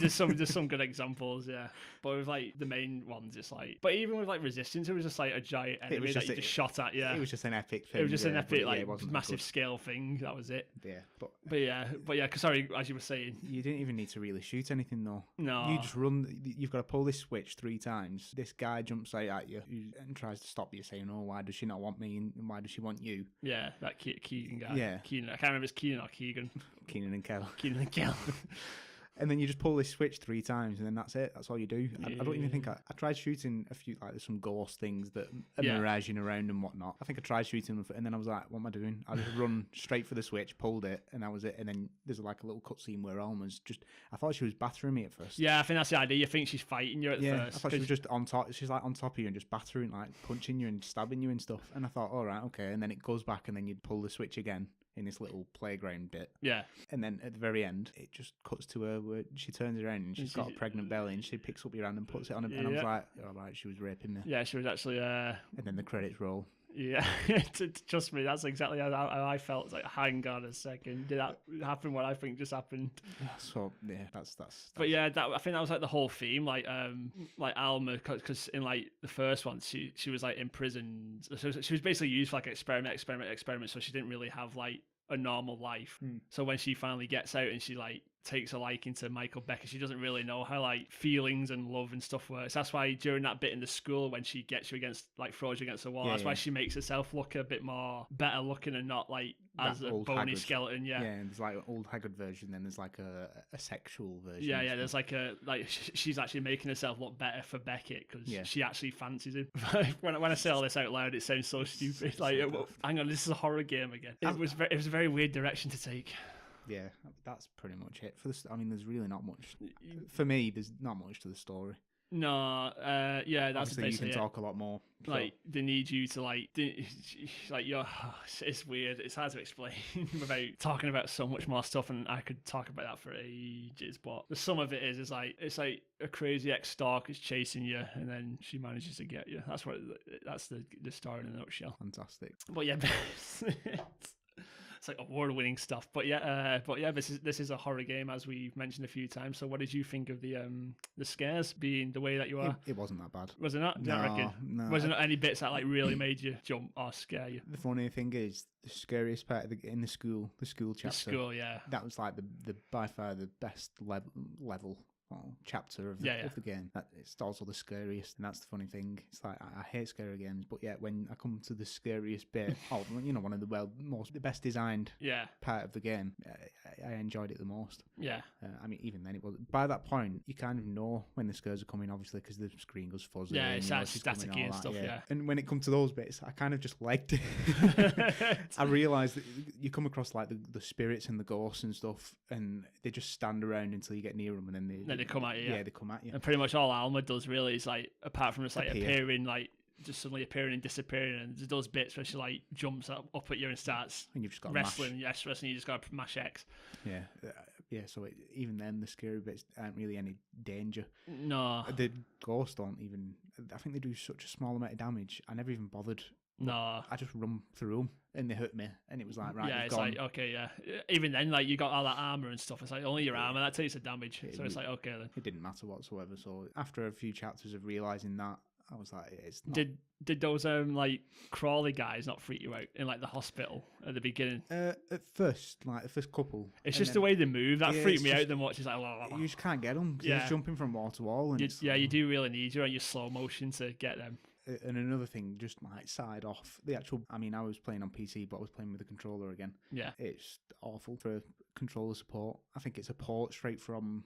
A: there's some good examples, yeah. But with like the main ones, it's like. But even with like Resistance, it was just like a giant enemy that you just shot at. Yeah,
B: it was just an epic thing.
A: It was just an epic like
B: it
A: massive scale thing. That was it.
B: Yeah,
A: but yeah. Cause sorry, as you were saying,
B: you didn't even need to really shoot anything though.
A: No,
B: you just run. You've got to pull this switch 3 times. This guy jumps out at you and tries to stop you, saying, "Oh, why does she not want me? And why does she want you?"
A: Yeah, that Keegan guy.
B: Yeah,
A: Keenan. I can't remember if it's Keenan or Keegan.
B: Keenan and Kel.
A: Keenan and Kel.
B: And then you just pull this switch 3 times, and then that's it. That's all you do. I don't even think I tried shooting a few, like there's some ghost things that are miraging around and whatnot. I think I tried shooting them, and then I was like, what am I doing? I just run straight for the switch, pulled it, and that was it. And then there's like a little cutscene where Alma's just, I thought she was battering me at first.
A: Yeah, I think that's the idea. You think she's fighting you at first.
B: I thought she was just on top. She's like on top of you and just battering, like punching you and stabbing you and stuff. And I thought, all right, okay. And then it goes back, and then you'd pull the switch again in this little playground bit.
A: Yeah.
B: And then at the very end, it just cuts to her where she turns around and she's got a pregnant belly, and she picks up your hand and puts it on her. And I was like, all right, she was raping me.
A: Yeah, she was actually. And
B: then the credits roll.
A: Yeah, trust me, that's exactly how I felt. It's like, hang on a second, did that happen? What I think just happened.
B: So yeah, that's.
A: But yeah, I think that was like the whole theme, like Alma, because in like the first one, she was like imprisoned. So she was basically used for like experiment. So she didn't really have like a normal life. So when she finally gets out and she like takes a liking to Michael Becker, she doesn't really know how like feelings and love and stuff works. That's why during that bit in the school when she gets you against, like throws you against the wall, that's why she makes herself look a bit more better looking and not like as a bony
B: Haggard
A: skeleton. Yeah,
B: and there's like an old Haggard version, then there's like a sexual version.
A: Yeah, there's like she's actually making herself look better for Beckett because she actually fancies him. when I say all this out loud, it sounds so stupid. Like, hang on, this is a horror game again. It was a very weird direction to take.
B: Yeah, that's pretty much it. I mean, there's really not much. For me, there's not much to the story.
A: No, that's
B: obviously
A: basically
B: you can talk a lot more.
A: Like they need you to like you're. It's weird. It's hard to explain without talking about so much more stuff, and I could talk about that for ages. But the sum of it is it's like a crazy ex-stalk is chasing you, and then she manages to get you. That's the story in a nutshell.
B: Fantastic.
A: But yeah. It's like award-winning stuff, but this is a horror game, as we've mentioned a few times. So, what did you think of the scares being the way that you are?
B: It wasn't that bad.
A: Was it not?
B: No.
A: Wasn't there any bits that like really made you jump or scare you?
B: The funny thing is, the scariest part in the school chapter.
A: The school, yeah.
B: That was like the by far the best level chapter of the game. It's also the scariest, and that's the funny thing. It's like I hate scary games, but yet when I come to the scariest bit, one of the best designed part of the game, I enjoyed it the most.
A: Yeah.
B: I mean, even then, it was by that point you kind of know when the scares are coming, obviously, because the screen goes fuzzy.
A: Yeah, it's staticky and stuff. Yeah.
B: And when it comes to those bits, I kind of just liked it. I realised that you come across like the spirits and the ghosts and stuff, and they just stand around until you get near them, and then they
A: come at you.
B: Yeah, they come at you.
A: And pretty much all Alma does really is like, apart from just like appearing, like just suddenly appearing and disappearing, and there's those bits where she like jumps up at you and starts
B: and you've just got
A: wrestling. Yes, wrestling. You just got to mash X.
B: Yeah. So even then, the scary bits aren't really any danger.
A: No,
B: the ghosts don't even. I think they do such a small amount of damage. I never even bothered.
A: No,
B: I just run through them and they hurt me, and it was like, right,
A: yeah, it's
B: gone.
A: like, okay, yeah. Even then, like, you got all that armor and stuff. It's like only your armor that takes the damage. So it's like, okay then.
B: It didn't matter whatsoever. So after a few chapters of realizing that, I was like, it's not...
A: Did those like crawly guys not freak you out in like the hospital at the beginning?
B: At first, like the first couple,
A: it's just the way they move that freaked me out. Then watch, it's like,
B: you just can't get them. You're just jumping from wall to wall, and
A: you do really need your slow motion to get them.
B: And another thing, just like side off the actual. I mean, I was playing on PC, but I was playing with a controller again.
A: Yeah,
B: it's awful for controller support. I think it's a port straight from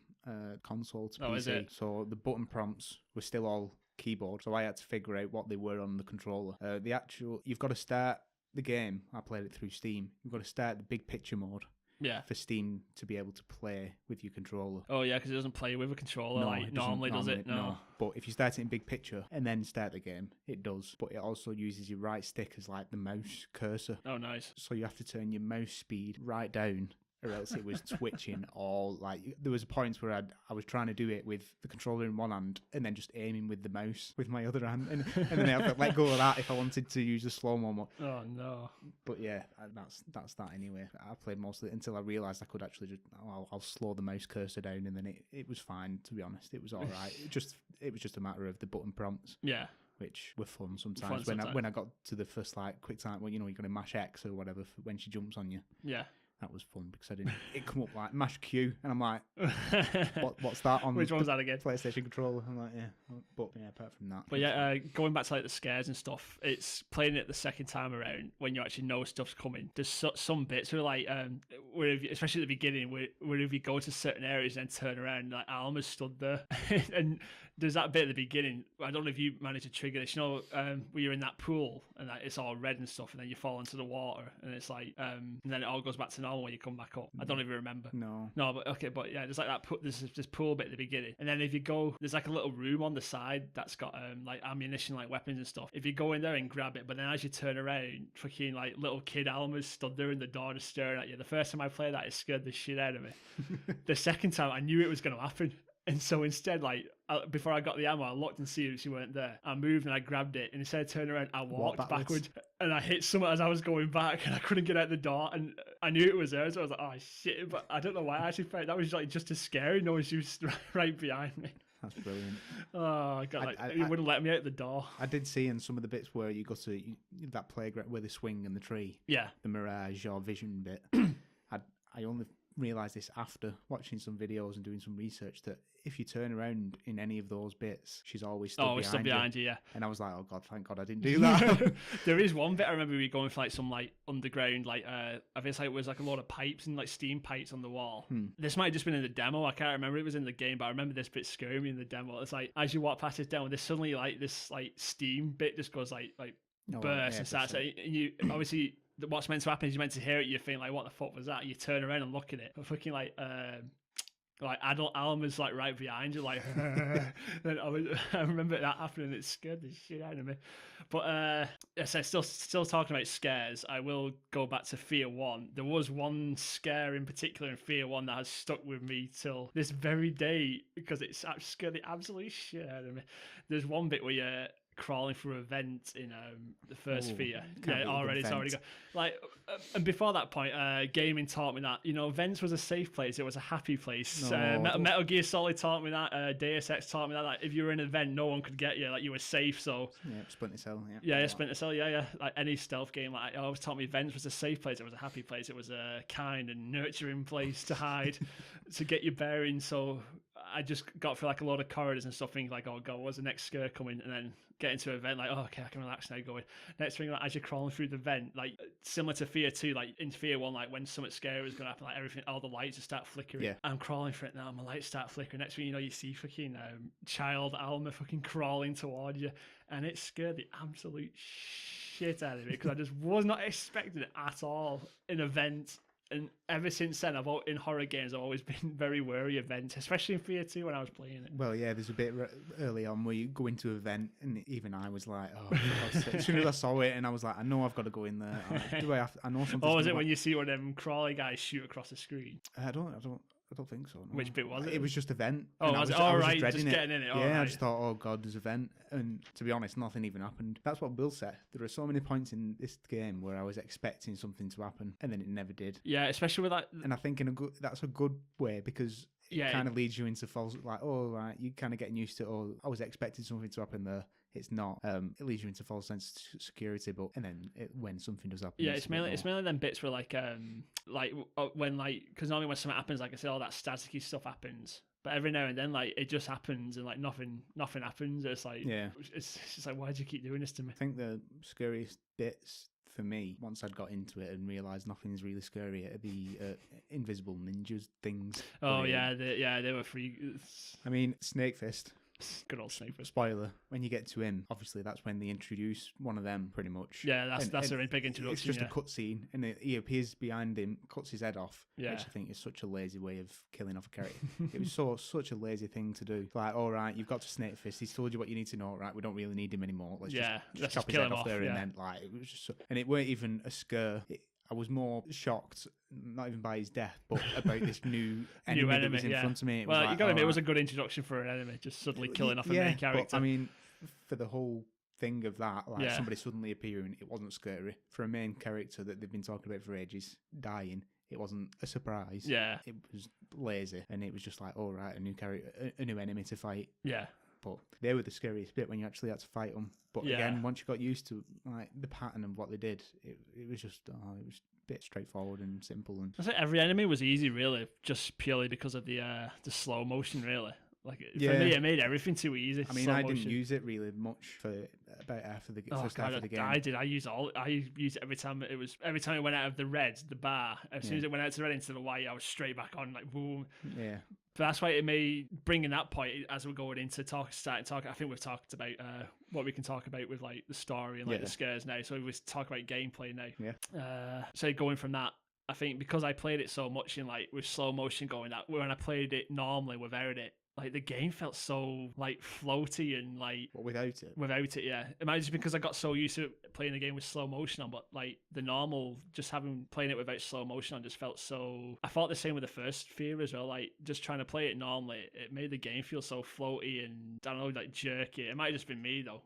B: console to PC.
A: Is it?
B: So the button prompts were still all keyboard, so I had to figure out what they were on the controller. You've got to start the game. I played it through Steam. You've got to start the big picture mode.
A: Yeah.
B: For Steam to be able to play with your controller.
A: Oh yeah, because it doesn't play with a controller like normally, does it? No.
B: But if you start it in big picture and then start the game, it does. But it also uses your right stick as like the mouse cursor.
A: Oh, nice.
B: So you have to turn your mouse speed right down, or else it was twitching all like. There was a point where I was trying to do it with the controller in one hand and then just aiming with the mouse with my other hand, and then I had to let go of that if I wanted to use the slow-mo mode.
A: Oh no!
B: But yeah, that's that anyway. I played most of it until I realised I could actually just I'll slow the mouse cursor down, and then it was fine. To be honest, it was all right. It was just a matter of the button prompts.
A: Yeah.
B: Which were fun sometimes. When I got to the first like quick time, well, you're going to mash X or whatever when she jumps on you.
A: Yeah.
B: That was fun because it come up like mash Q, and I'm like, what's that on?
A: Which one's that again?
B: PlayStation controller. I'm like, yeah, but yeah, apart from that.
A: But yeah, going back to like the scares and stuff, it's playing it the second time around when you actually know stuff's coming. There's some bits where like, especially at the beginning, where if you go to certain areas and then turn around, like Alma's stood there, and there's that bit at the beginning. I don't know if you managed to trigger this. You know, where you're in that pool and like, it's all red and stuff, and then you fall into the water, and it's like, and then it all goes back to normal when you come back up. I don't even remember.
B: No,
A: but okay, but yeah, there's like that. There's this pool bit at the beginning, and then if you go, there's like a little room on the side that's got like ammunition, like weapons and stuff. If you go in there and grab it, but then as you turn around, fucking like little kid Alma's stood there in the door just staring at you. The first time I played that, it scared the shit out of me. The second time, I knew it was going to happen. And so instead, like, before I got the ammo, I looked and see if she weren't there. I moved and I grabbed it. And instead of turning around, I walked backwards. And I hit something as I was going back. And I couldn't get out the door. And I knew it was there. So I was like, oh, shit. But I don't know why I actually felt that was like just as scary knowing she was right behind me.
B: That's brilliant.
A: Oh, God. He wouldn't let me out the door.
B: I did see in some of the bits where you go to that playground where they swing in the tree.
A: Yeah.
B: The Mirage or Vision bit. I only realised this after watching some videos and doing some research that if you turn around in any of those bits, she's always stood behind you.
A: Yeah.
B: And I was like, oh God, thank God I didn't do that.
A: There is one bit I remember we going for like some like underground, like I think it's like it was like a lot of pipes and like steam pipes on the wall. This might have just been in the demo. I can't remember. It was in the game, but I remember this bit scaring me in the demo. It's like as you walk past this demo, there's suddenly like this like steam bit just goes like bursts and starts. And you obviously. What's meant to happen is you're meant to hear it. You think like, "What the fuck was that?" You turn around and look at it. But fucking like adult Alma's like right behind you, like. And I remember that happening. It scared the shit out of me. But yes, I still talking about scares. I will go back to F.E.A.R 1. There was one scare in particular in F.E.A.R 1 that has stuck with me till this very day because it scared the absolute shit out of me. There's one bit where you're crawling through a vent in the first F.E.A.R. Yeah, it's already got like, and before that point, gaming taught me that vents was a safe place. It was a happy place. Metal Gear Solid taught me that. Deus Ex taught me that. Like, if you were in a vent, no one could get you. Like you were safe. So
B: Splinter Cell.
A: Splinter Cell. Yeah. Like any stealth game, like it always taught me vents was a safe place. It was a happy place. It was a kind and nurturing place to hide, to get your bearings. So I just got through like a lot of corridors and stuff, thinking like, oh god, what's the next scare coming? And then get into a vent, like, oh, okay, I can relax now. Going next thing, like, as you're crawling through the vent, like similar to Fear 2, like in Fear 1, like when something scary is gonna happen, like everything, all the lights just start flickering.
B: Yeah.
A: I'm crawling for it now, my lights start flickering. Next thing you know, you see fucking child Alma fucking crawling towards you, and it scared the absolute shit out of me because I just was not expecting it at all in a vent. And ever since then, in horror games, I've always been very wary of vents, especially in Fear 2 when I was playing it.
B: Well, yeah, there's a bit early on where you go into a vent, and even I was like, oh, as soon as I saw it, and I was like, I know I've got to go in there. Do I have to, I know something.
A: Or was it when you see one of them crawly guys shoot across the screen?
B: I don't think so. No.
A: Which bit was it?
B: It was just a vent.
A: Oh,
B: I was
A: right,
B: dreading
A: just getting in it.
B: Yeah, I just thought, oh god, there's a vent. And to be honest, nothing even happened. That's what Bill said. There are so many points in this game where I was expecting something to happen, and then it never did.
A: Yeah, especially with that.
B: And I think that's a good way, because it kind of leads you into false, like, oh right, you kind of getting used to, oh, I was expecting something to happen there. It's not. It leads you into false sense of security, but and then when something does happen,
A: yeah, it's mainly them bits where when because normally when something happens, like I said, all that staticky stuff happens. But every now and then, like it just happens, and like nothing happens. It's like it's just like, why do you keep doing this to me?
B: I think the scariest bits for me, once I'd got into it and realised nothing's really scary, are the invisible ninjas things.
A: Oh yeah, they were free.
B: I mean, Snake Fist.
A: Good old Snake.
B: Spoiler: when you get to him, obviously that's when they introduce one of them, pretty much.
A: Yeah, that's a big introduction.
B: It's just a cutscene, and he appears behind him, cuts his head off, which I think is such a lazy way of killing off a character. It was such a lazy thing to do. Like, all right, you've got to Snake Fist. He's told you what you need to know. Right, we don't really need him anymore. Let's just chop his head off there, and then like it was just. And it weren't even a scare. I was more shocked, not even by his death, but about this new enemy that was in front of me.
A: Well, you got to admit, it was a good introduction for an enemy, just suddenly killing off a main character.
B: But, I mean, for the whole thing of that, like somebody suddenly appearing, it wasn't scary. For a main character that they've been talking about for ages dying, it wasn't a surprise.
A: Yeah.
B: It was lazy, and it was just like, all right, a new character, a new enemy to fight.
A: Yeah.
B: But they were the scariest bit when you actually had to fight them. But again, once you got used to like the pattern of what they did, it was just it was a bit straightforward and simple. And
A: I think every enemy was easy, really, just purely because of the slow motion, really. Like for me, it made everything too easy.
B: I mean, I didn't use it really much for about half of the first half of the game.
A: I did. I used it every time it went out of the red, the bar. As soon as it went out to the red into the white, I was straight back on, like boom.
B: Yeah.
A: But that's why it may bringing that point as we're going into starting talk. I think we've talked about what we can talk about with like the story and like the scares now. So we talk about gameplay now.
B: Yeah.
A: So going from that, I think because I played it so much in like with slow motion going, that when I played it normally without it, like the game felt so like floaty and like
B: without it.
A: Yeah. It might just because I got so used to playing the game with slow motion on, but like the normal, just playing it without slow motion on just felt so. I felt the same with the first Fear as well. Like just trying to play it normally, it made the game feel so floaty and I don't know, like jerky. It might have just been me though.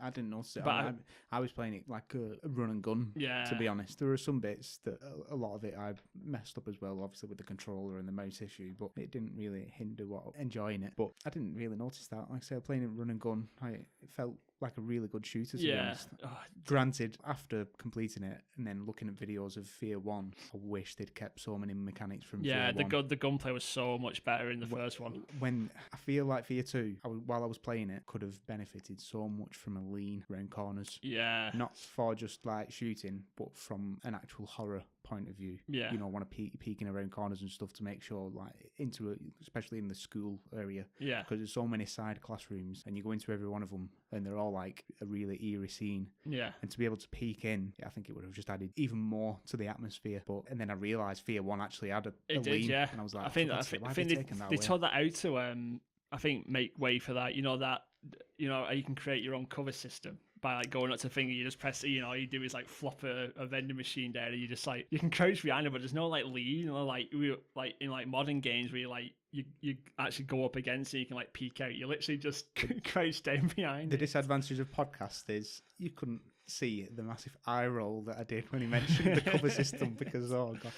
B: I didn't notice it.
A: But
B: I was playing it like a run and gun, to be honest. There were some bits that a lot of it I messed up as well, obviously with the controller and the mouse issue, but it didn't really hinder enjoying it. But I didn't really notice that. Like I said, playing it run and gun, it felt like a really good shooter, to be honest. Granted, after completing it and then looking at videos of Fear 1, I wish they'd kept so many mechanics from Fear 1.
A: The gunplay was so much better in the first one.
B: When I feel like Fear 2, while I was playing it, could have benefited so much from a lean around corners.
A: Yeah.
B: Not for just like shooting, but from an actual horror point of view.
A: Yeah.
B: You know, want to peeking around corners and stuff to make sure, like, especially in the school area.
A: Yeah.
B: Because there's so many side classrooms and you go into every one of them and they're all like a really eerie scene.
A: Yeah.
B: And to be able to peek in, I think it would have just added even more to the atmosphere. And then I realised Fear 1 actually had a lean.
A: Yeah.
B: And I was like,
A: I think they told that out to, I think, make way for that. You know, you can create your own cover system. By like going up to finger, you just press, all you do is like flop a vending machine down, and you just like you can crouch behind it, but there's no like lead, like in like modern games where you actually go up against it, you can like peek out. You literally just crouch down behind.
B: The disadvantage of podcast is you couldn't see the massive eye roll that I did when he mentioned the cover system because oh god,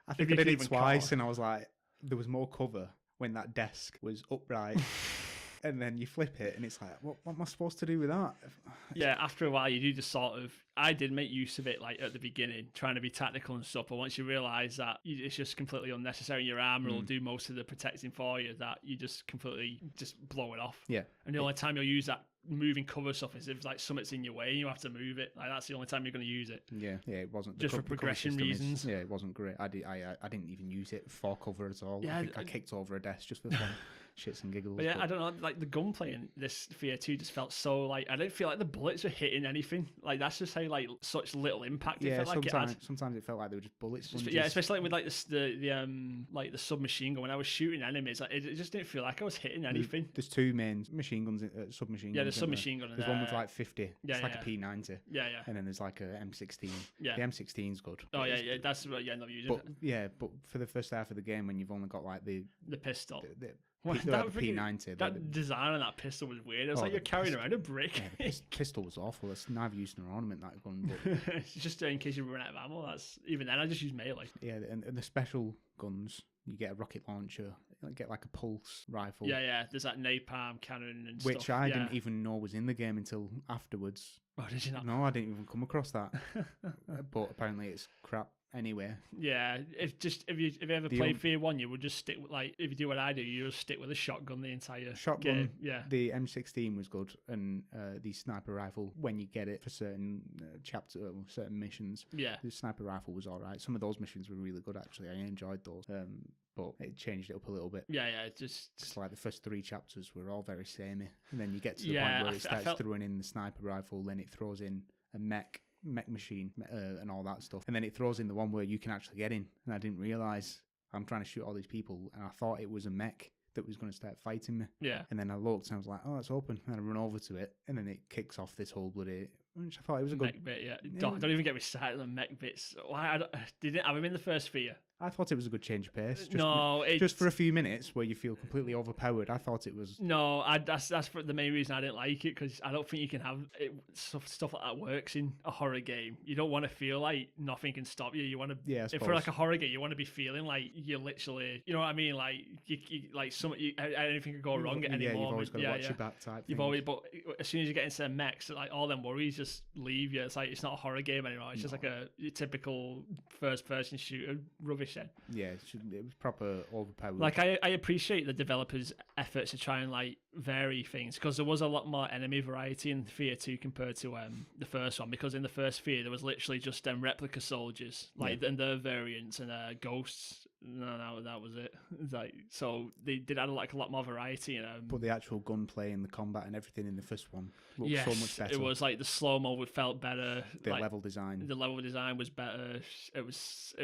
B: I think I did it twice, and I was like, there was more cover when that desk was upright. And then you flip it, and it's like, what am I supposed to do with that?
A: Yeah, after a while, you do just sort of. I did make use of it like at the beginning, trying to be tactical and stuff. But once you realise that it's just completely unnecessary, your armor will do most of the protecting for you. That you just completely just blow it off.
B: Yeah.
A: And the only time you'll use that moving cover stuff is if like something's in your way and you have to move it. Like that's the only time you're going to use it.
B: Yeah, it wasn't
A: just for progression reasons.
B: Yeah, it wasn't great. I didn't even use it for cover at all.
A: Yeah,
B: I think I kicked over a desk just for fun. Shits and giggles.
A: But yeah, I don't know. Like the gunplay in this F.E.A.R 2 just felt so like I didn't feel like the bullets were hitting anything. Like that's just how like such little impact it felt like it had.
B: Sometimes it felt like they were just bullets.
A: Yeah, especially with like the submachine gun. When I was shooting enemies, like, it just didn't feel like I was hitting anything.
B: There's two main machine guns, submachine guns.
A: Yeah, the submachine gun.
B: There's one with like 50.
A: Yeah,
B: it's like a P90.
A: Yeah.
B: And then there's like a M16.
A: Yeah.
B: The M16's good.
A: Oh yeah, that's what you end up using.
B: But for the first half of the game, when you've only got like the
A: pistol.
B: The
A: P90. That design on that pistol was weird. It was like you're carrying around a brick.
B: Yeah, the pistol was awful. It's never used an ornament, that gun. But
A: it's just in case you run out of ammo. That's even then I just use melee.
B: Yeah, and the special guns, you get a rocket launcher, you get like a pulse rifle.
A: Yeah. There's that napalm cannon and
B: which
A: stuff.
B: I didn't even know was in the game until afterwards.
A: Oh, did you not?
B: No, I didn't even come across that. But apparently it's crap. Anyway,
A: yeah. If you ever played F.E.A.R 1, you would just stick with, like, if you do what I do, you just stick with a shotgun the entire game. Yeah.
B: The M16 was good, and the sniper rifle when you get it for certain certain missions.
A: Yeah.
B: The sniper rifle was all right. Some of those missions were really good actually. I enjoyed those. But it changed it up a little bit.
A: Yeah. Just
B: like the first 3 chapters were all very samey, and then you get to the point where it starts throwing in the sniper rifle, then it throws in a mech machine and all that stuff, and then it throws in the one where you can actually get in, and I didn't realise I'm trying to shoot all these people, and I thought it was a mech that was going to start fighting me.
A: Yeah.
B: And then I looked and I was like, oh, it's open, and I run over to it, and then it kicks off this whole bloody, which I thought it was a good
A: mech bit. Yeah. Don't even get me started on mech bits. Why didn't have him in the first F.E.A.R?
B: I thought it was a good change of pace.
A: Just
B: for a few minutes where you feel completely overpowered. I thought it was.
A: No, that's for the main reason I didn't like it, because I don't think you can have stuff like that works in a horror game. You don't want to feel like nothing can stop you. You want to, if for like a horror game, you want to be feeling like you're literally, you know what I mean? Like you like anything could go wrong at any moment.
B: You've always got to watch your back type.
A: But as soon as you get into the mechs, like all them worries just leave you. It's like it's not a horror game anymore. It's just like a typical first-person shooter rubbish. Then.
B: Yeah, it was proper overpowered.
A: Like I appreciate the developers' efforts to try and like vary things, because there was a lot more enemy variety in F.E.A.R 2 compared to the first one. Because in the first F.E.A.R there was literally just replica soldiers, like and their variants and ghosts. No, that was it. Like so they did add like a lot more variety.
B: But the actual gunplay and the combat and everything in the first one looked so much better.
A: It was like the slow mo felt better.
B: The level design.
A: The level design was better. It was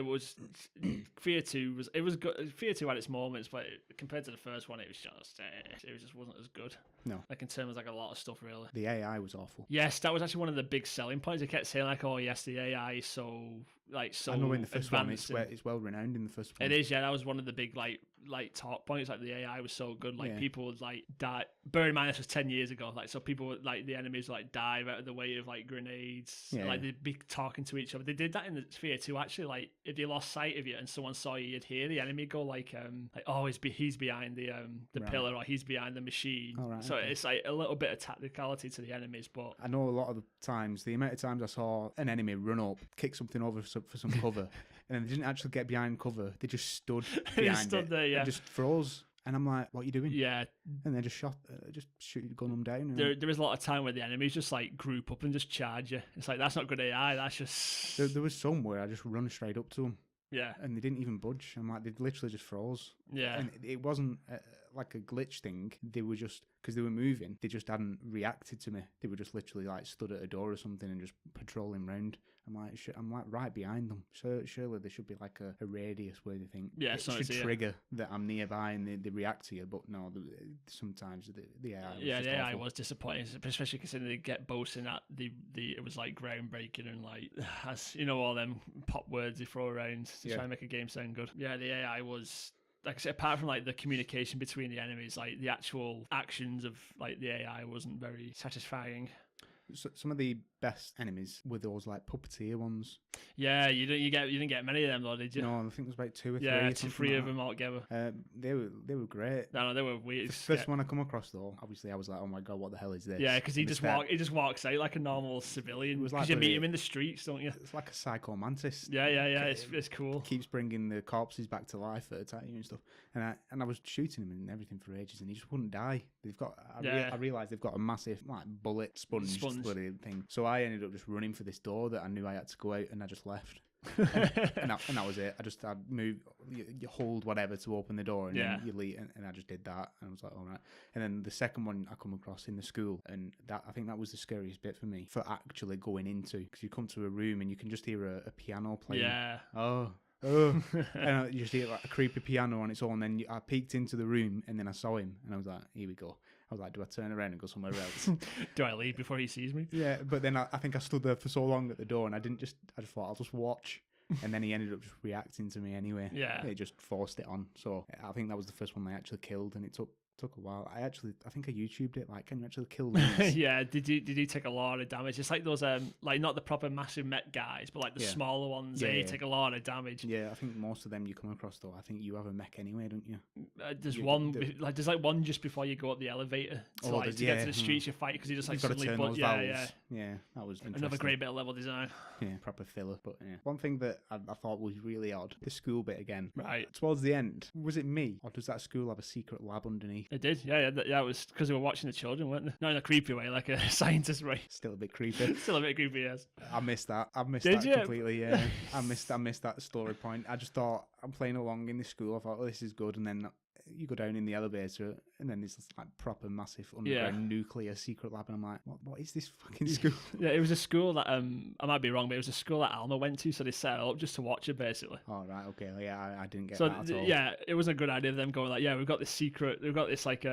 A: F.E.A.R 2 was good. F.E.A.R 2 had its moments, but compared to the first one, it just wasn't as good.
B: No,
A: like in terms of like a lot of stuff, really.
B: The AI was awful.
A: Yes, that was actually one of the big selling points. They kept saying like, "Oh yes, the AI is so
B: I know in the first one, it's well renowned in the first one.
A: It is, yeah. That was one of the big like talk points. Like the AI was so good, like people would like die. Bear in mind this was 10 years ago. Like so, people would like the enemies would, like dive out of the way of like grenades. Yeah, like they'd be talking to each other. They did that in the F.E.A.R 2 actually. Like if they lost sight of you and someone saw you, you'd hear the enemy go like oh he's behind the pillar, or he's behind the machine. So it's like a little bit of tacticality to the enemies. But
B: I know a lot of the times, the amount of times I saw an enemy run up, kick something over for some cover, and then they didn't actually get behind cover. They just stood behind it
A: there,
B: and just froze. And I'm like, what are you doing?
A: Yeah.
B: And they just gun them down.
A: There is a lot of time where the enemies just like group up and just charge you. It's like, that's not good AI. That's just...
B: There was some where I just run straight up to them.
A: Yeah.
B: And they didn't even budge. I'm like, they literally just froze.
A: Yeah.
B: And it wasn't like a glitch thing. They were just, because they were moving, they just hadn't reacted to me. They were just literally like stood at a door or something and just patrolling round. I'm like right behind them. So surely there should be like a radius where they think it should trigger that I'm nearby and they react to you. But no, sometimes the AI.
A: The AI was disappointing, especially considering they get boasting that it was like groundbreaking and like as you know all them pop words they throw around to try and make a game sound good. Yeah, the AI was. Like I said, apart from like the communication between the enemies, like the actual actions of like the AI wasn't very satisfying.
B: some of the best enemies were those like puppeteer ones.
A: Yeah, you didn't get many of them though, did you?
B: No, I think there's about 2 or 3.
A: Yeah,
B: something
A: three
B: like
A: of them altogether.
B: They were great.
A: No, they were weird.
B: The first one I come across though, obviously I was like, oh my god, what the hell is this?
A: Yeah, because he just walks out like a normal civilian. Because
B: like
A: you meet him in the streets, don't you?
B: It's like a psycho mantis.
A: Yeah. It's cool.
B: Keeps bringing the corpses back to life at a time and stuff. And I was shooting him and everything for ages, and he just wouldn't die. I realised they've got a massive like bullet sponge bloody thing. So I ended up just running for this door that I knew I had to go out, and I just left. and that was it. I moved, you hold whatever to open the door, and then you leave, and I just did that, and I was like, all right. And then the second one I come across in the school, and I think that was the scariest bit for me, for actually going into, because you come to a room and you can just hear a piano playing.
A: Yeah.
B: Oh. And you just hear like a creepy piano on its own. And then I peeked into the room, and then I saw him, and I was like, here we go. I was like, do I turn around and go somewhere else?
A: Do I leave before he sees me?
B: Yeah, but then I think I stood there for so long at the door, and I just thought I'll just watch. And then he ended up just reacting to me anyway.
A: Yeah.
B: It just forced it on. So I think that was the first one I actually killed, and it took a while. I think I YouTubed it. Like, can you actually kill these?
A: Yeah. Did you take a lot of damage? It's like those like not the proper massive mech guys, but like the smaller ones. Yeah, you take a lot of damage.
B: Yeah, I think most of them you come across though. I think you have a mech anyway, don't you?
A: There's one just before you go up the elevator to get to the streets. You fight because you just like suddenly.
B: Yeah, that was interesting.
A: Another great bit of level design.
B: Yeah, proper filler. But yeah, one thing that I thought was really odd: the school bit again.
A: Right
B: towards the end, was it me, or does that school have a secret lab underneath?
A: It did, yeah. It was because they were watching the children, weren't they? Not in a creepy way, like a scientist way.
B: Still a bit creepy.
A: Still a bit creepy, yes.
B: I missed that.
A: Did you?
B: Completely. Yeah, I missed that story point. I just thought I'm playing along in the school. I thought, oh, this is good, and then you go down in the elevator, and then there's this like proper massive underground nuclear secret lab, and I'm like, what is this fucking school?
A: Yeah, it was a school that I might be wrong, but it was a school that Alma went to, so they set it up just to watch it basically.
B: Oh right, okay, yeah, I didn't get that at all.
A: Yeah, it was a good idea of them going like, yeah, we've got this like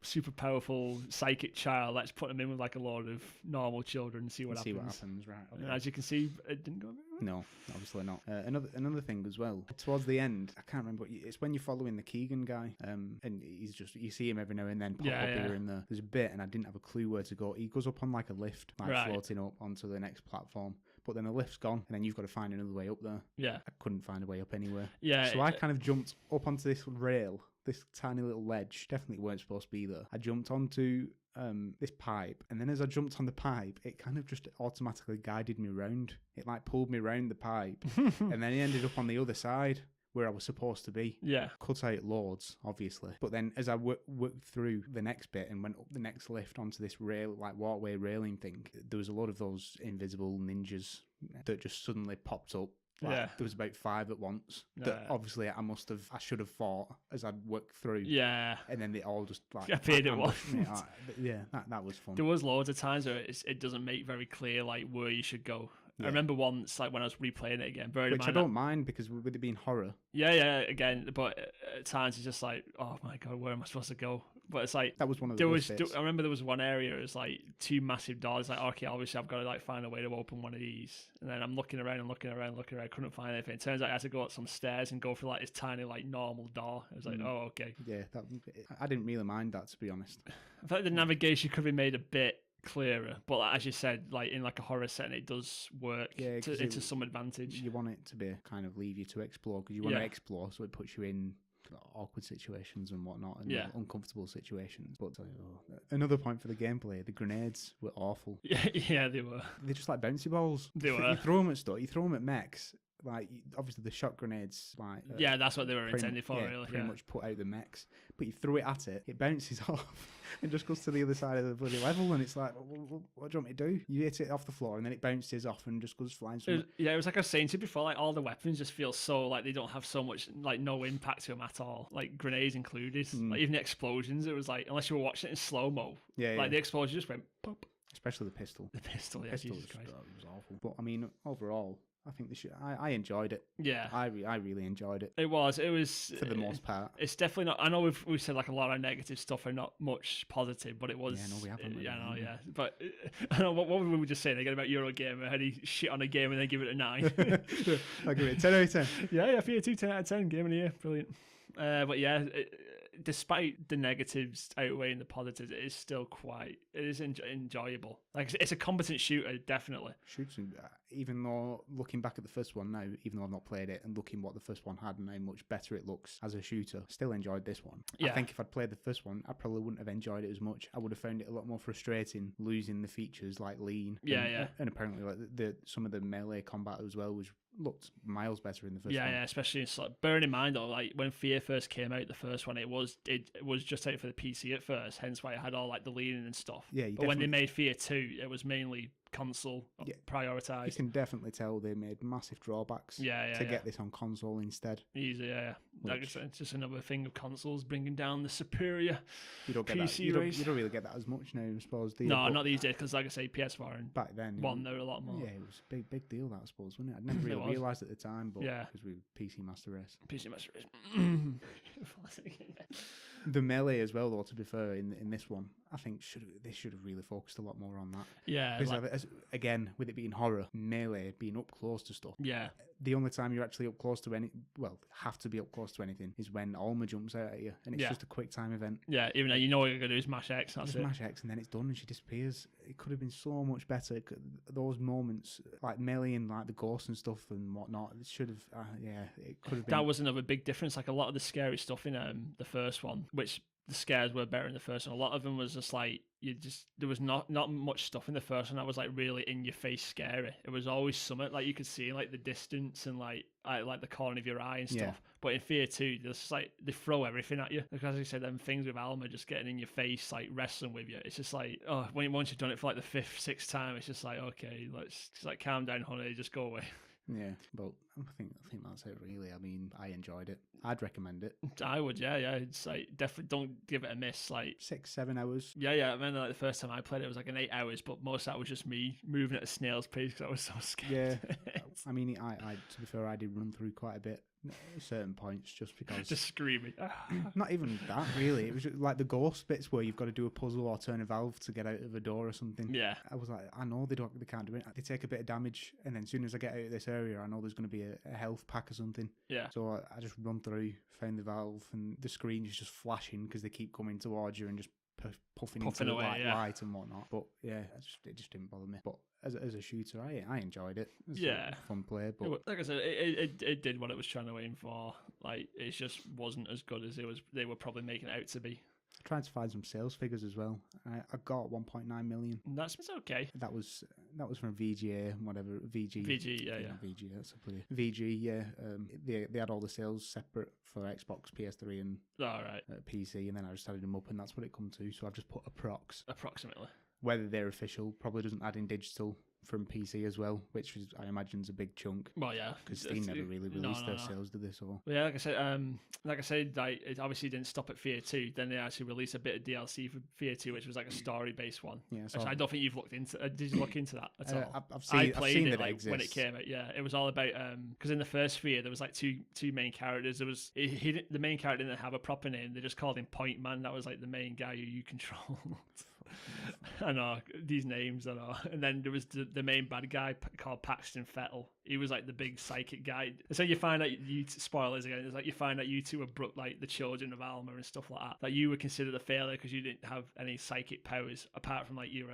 A: super powerful psychic child. Let's put them in with like a load of normal children and see what happens.
B: Right. Okay.
A: And as you can see, it didn't go very well.
B: No, obviously not. Another thing as well. Towards the end, I can't remember. It's when you're following the Keegan guy, and he's just, you see him every now and then pop up here and there. There's a bit, and I didn't have a clue where to go. He goes up on like a lift, floating up onto the next platform. But then the lift's gone, and then you've got to find another way up there. Yeah, I couldn't find a way up anywhere. Yeah, so I kind of jumped up onto this rail, this tiny little ledge. Definitely weren't supposed to be there. I jumped onto this pipe, and then as I jumped on the pipe, it kind of just automatically guided me round. It like pulled me round the pipe, and then it ended up on the other side where I was supposed to be. Yeah. Cut out loads, obviously. But then as I worked through the next bit and went up the next lift onto this rail, like walkway railing thing, there was a lot of those invisible ninjas that just suddenly popped up. There was about 5 at once that obviously I should have fought as I'd worked through. Yeah. And then they all just like
A: appeared at once.
B: Yeah, that was fun.
A: There was loads of times where it doesn't make very clear like where you should go. Yeah. I remember once, like when I was replaying it again,
B: which I don't mind because with it being horror.
A: Yeah, again, but at times it's just like, oh my god, where am I supposed to go? But it's like
B: that was one of the worst bits.
A: I remember there was one area. It was like 2 massive doors. Like, okay, obviously I've got to like find a way to open one of these. And then I'm looking around. Couldn't find anything. It turns out I had to go up some stairs and go for like this tiny like normal door. I was like, oh okay.
B: Yeah, I didn't really mind that, to be honest.
A: I thought the navigation could be made a bit clearer, but like, as you said, like in like a horror setting, it does work to some advantage.
B: You want it to be kind of leave you to explore because you want to explore, so it puts you in awkward situations and whatnot, and uncomfortable situations. But another point for the gameplay, the grenades were awful.
A: Yeah, they were.
B: They're just like bouncy balls.
A: They were.
B: You throw them at stuff. You throw them at mechs. Like obviously the shot grenades, like
A: that's what they were intended for. Really,
B: pretty much put out the mechs. But you throw it at it, it bounces off and just goes to the other side of the bloody level. And it's like, what do you want me to do? You hit it off the floor and then it bounces off and just goes flying.
A: It was like I was saying to you before. Like all the weapons just feel so like they don't have so much, like no impact to them at all. Like grenades included. Like even the explosions, it was like unless you were watching it in slow mo. The explosion just went pop.
B: Especially the pistol.
A: The pistol Jesus Christ.
B: Was awful. But I mean, overall, I think I enjoyed it. Yeah, I really enjoyed it.
A: It was
B: for the most part.
A: It's definitely not. I know we've said like a lot of negative stuff and not much positive, but it was.
B: Yeah, no, we haven't.
A: Yeah. But I know what were we just saying again about Eurogamer? How he shit on a game and then give it a 9.
B: I'll give it a 10 out of 10.
A: Yeah, F.E.A.R 2 10 out of 10 game of the year, brilliant. But yeah. despite the negatives outweighing the positives, it is enjoyable. Like it's a competent shooter, definitely.
B: Shooting, even though looking back at the first one now, even though I've not played it, and looking what the first one had and how much better it looks as a shooter, still enjoyed this one.
A: Yeah.
B: I think if I'd played the first one, I probably wouldn't have enjoyed it as much. I would have found it a lot more frustrating losing the features like lean. And apparently like some of the melee combat as well looked miles better in the first one.
A: Yeah, especially it's like, bearing in mind though, like when F.E.A.R first came out, the first one, it was just out for the PC at first, hence why it had all like the leaning and stuff.
B: Yeah,
A: but when they made F.E.A.R 2, it was mainly console prioritized.
B: You can definitely tell they made massive drawbacks to get this on console instead.
A: Easy, like I said, it's just another thing of consoles bringing down the superior PC
B: race. You don't really get that as much now, I suppose.
A: No, not these days, because like I say, PS4 and
B: back then
A: there were a lot more.
B: Yeah, it was a big deal, that I suppose, wasn't it? I'd never really realised at the time, but because we were PC Master Race. The melee as well, though, to be fair, in this one, I think they should have really focused a lot more on that.
A: Yeah.
B: Because again, with it being horror, melee, being up close to stuff.
A: Yeah.
B: The only time you're actually up close to have to be up close to anything, is when Alma jumps out at you, and it's just a quick time event.
A: Yeah, even though you know what you're going to do is mash X, that's it.
B: Mash X, and then it's done, and she disappears. It could have been so much better. Those moments, like meleeing, like the ghosts and stuff and whatnot, it should have, it could have been.
A: That was another big difference. Like a lot of the scary stuff in the first one, which the scares were better in the first one. A lot of them was just like, there was not much stuff in the first one that was like really in your face scary. It was always something like you could see like the distance and like the corner of your eye and stuff.
B: Yeah.
A: But in F.E.A.R 2, just like they throw everything at you. Because as I said, them things with Alma just getting in your face, like wrestling with you. It's just like, once you've done it for like the 5th, 6th time, it's just like, okay, let's just like calm down, honey, just go away.
B: Yeah, but I think that's it really. I mean, I enjoyed it. I'd recommend it.
A: I would, yeah. It's like, definitely don't give it a miss. Like
B: 6-7 hours.
A: Yeah. I remember like the first time I played it was like an 8 hours, but most of that was just me moving at a snail's pace because I was so scared.
B: Yeah, I mean, I to be fair, I did run through quite a bit at certain points just because.
A: Just screaming.
B: Not even that really. It was just like the ghost bits where you've got to do a puzzle or turn a valve to get out of a door or something.
A: Yeah. I
B: was like, I know they can't do it. They take a bit of damage, and then as soon as I get out of this area, I know there's going to be a health pack or something.
A: Yeah.
B: So I just run through, found the valve, and the screen is just flashing because they keep coming towards you and just puffing into away, the light and whatnot. But yeah, it just didn't bother me. But as a shooter, I enjoyed it. It was a fun play. But
A: like I said, it did what it was trying to aim for. Like it just wasn't as good as they were probably making it out to be.
B: I tried to find some sales figures as well. I got 1.9 million.
A: That's okay.
B: That was from VGA, whatever VG. VG. That's a pretty VG. Yeah. They had all the sales separate for Xbox, PS3, and PC, and then I just added them up, and that's what it come to. So I've just put
A: approximately.
B: Whether they're official probably doesn't add in digital from PC as well, which is, I imagine, is a big chunk.
A: Well, yeah,
B: because Steam never really released their sales, did they? So
A: yeah, like I said, it obviously didn't stop at F.E.A.R 2. Then they actually released a bit of DLC for F.E.A.R 2, which was like a story-based one. Yeah, so I don't think you've looked into. Did you look into that at all?
B: I played it like,
A: when it came out. Yeah, it was all about because in the first F.E.A.R there was like two main characters. There was the main character didn't have a proper name. They just called him Point Man. That was like the main guy who you controlled. I know these names, I know. And then there was the main bad guy called Paxton Fettel. He was like the big psychic guy. So you find out spoilers again. It's like you find out you two were like the children of Alma and stuff like that. That you were considered a failure because you didn't have any psychic powers apart from like your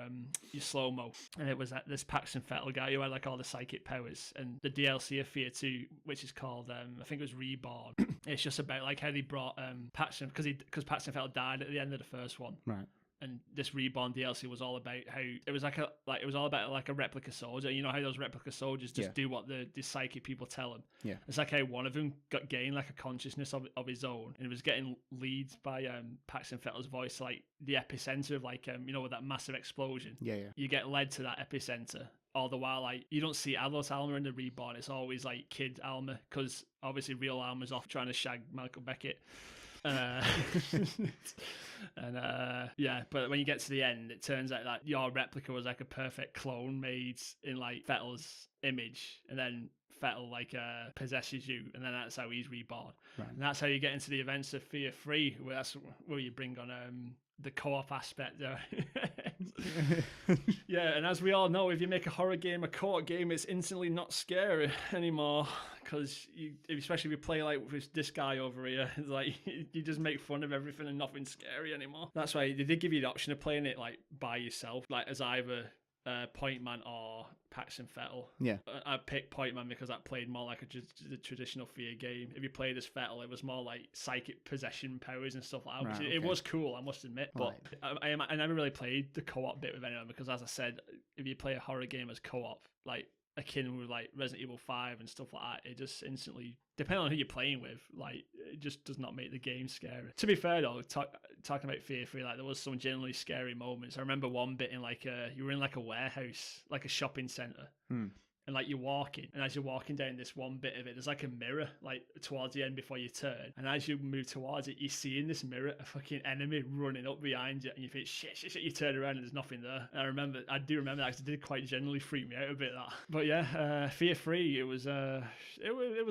A: slow mo. And it was this Paxton Fettel guy who had like all the psychic powers. And the DLC of F.E.A.R 2, which is called I think it was Reborn. It's just about like how they brought Paxton because Paxton Fettel died at the end of the first one.
B: Right.
A: And this Reborn DLC was all about how it was like a replica soldier. You know how those replica soldiers just do what the psychic people tell them.
B: Yeah,
A: it's like how one of them gained like a consciousness of his own, and it was getting leads by Paxton Fettel's voice, like the epicenter of like with that massive explosion.
B: Yeah.
A: You get led to that epicenter. All the while, like you don't see adult Alma in the Reborn. It's always like kid Alma because obviously real Alma's off trying to shag Michael Beckett. But when you get to the end, it turns out that your replica was like a perfect clone made in like Fettel's image, and then Fettel like possesses you, and then that's how he's reborn.
B: Right.
A: And that's how you get into the events of F.E.A.R 3, where that's where you bring on the co-op aspect there. Yeah, and as we all know, if you make a horror game a co-op game, it's instantly not scary anymore. Because especially if you play like with this guy over here, it's like you just make fun of everything and nothing's scary anymore. That's why they did give you the option of playing it like by yourself, like as either Point Man or Paxton Fettel.
B: Yeah.
A: I picked Point Man because that played more like the traditional F.E.A.R game. If you played as Fettel, it was more like psychic possession powers and stuff like that.
B: Right,
A: It was cool, I must admit. But
B: Right.
A: I never really played the co-op bit with anyone because, as I said, if you play a horror game as co-op, like akin with like Resident Evil 5 and stuff like that, it just instantly, depending on who you're playing with, like it just does not make the game scary. To be fair though, talking about F.E.A.R, like there was some genuinely scary moments. I remember one bit in like you were in like a warehouse, like a shopping center. And like you're walking, and as you're walking down this one bit of it, there's like a mirror like towards the end before you turn, and as you move towards it, you see in this mirror a fucking enemy running up behind you, and you think shit, you turn around and there's nothing there. And I do remember that because it did quite generally freak me out a bit, that. But yeah, F.E.A.R 3, it was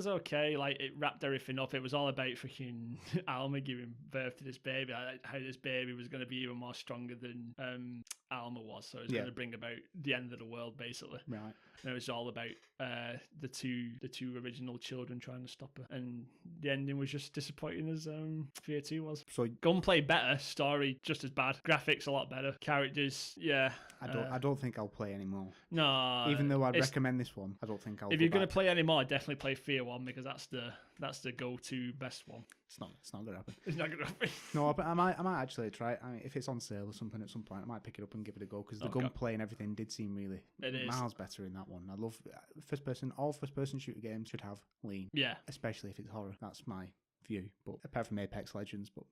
A: okay. Like it wrapped everything up. It was all about fucking Alma giving birth to this baby, how this baby was going to be even more stronger than Alma was, so it was going to bring about the end of the world basically.
B: Right.
A: And it was all about the two original children trying to stop her, and the ending was just disappointing as F.E.A.R 2 was.
B: So
A: gunplay better, story just as bad, graphics a lot better, characters
B: I don't think I'll play anymore.
A: No,
B: even though I'd recommend this one, I don't think I'll.
A: If you're going to play any more, definitely play F.E.A.R 1 because that's the go-to best one.
B: It's not gonna happen.
A: It's not gonna happen.
B: No, but I might actually try it. I mean, if it's on sale or something at some point, I might pick it up and give it a go because the gunplay and everything did seem really miles better in that one. I love all first person shooter games should have lean.
A: Yeah,
B: especially if it's horror. That's my view. But apart from Apex Legends, but.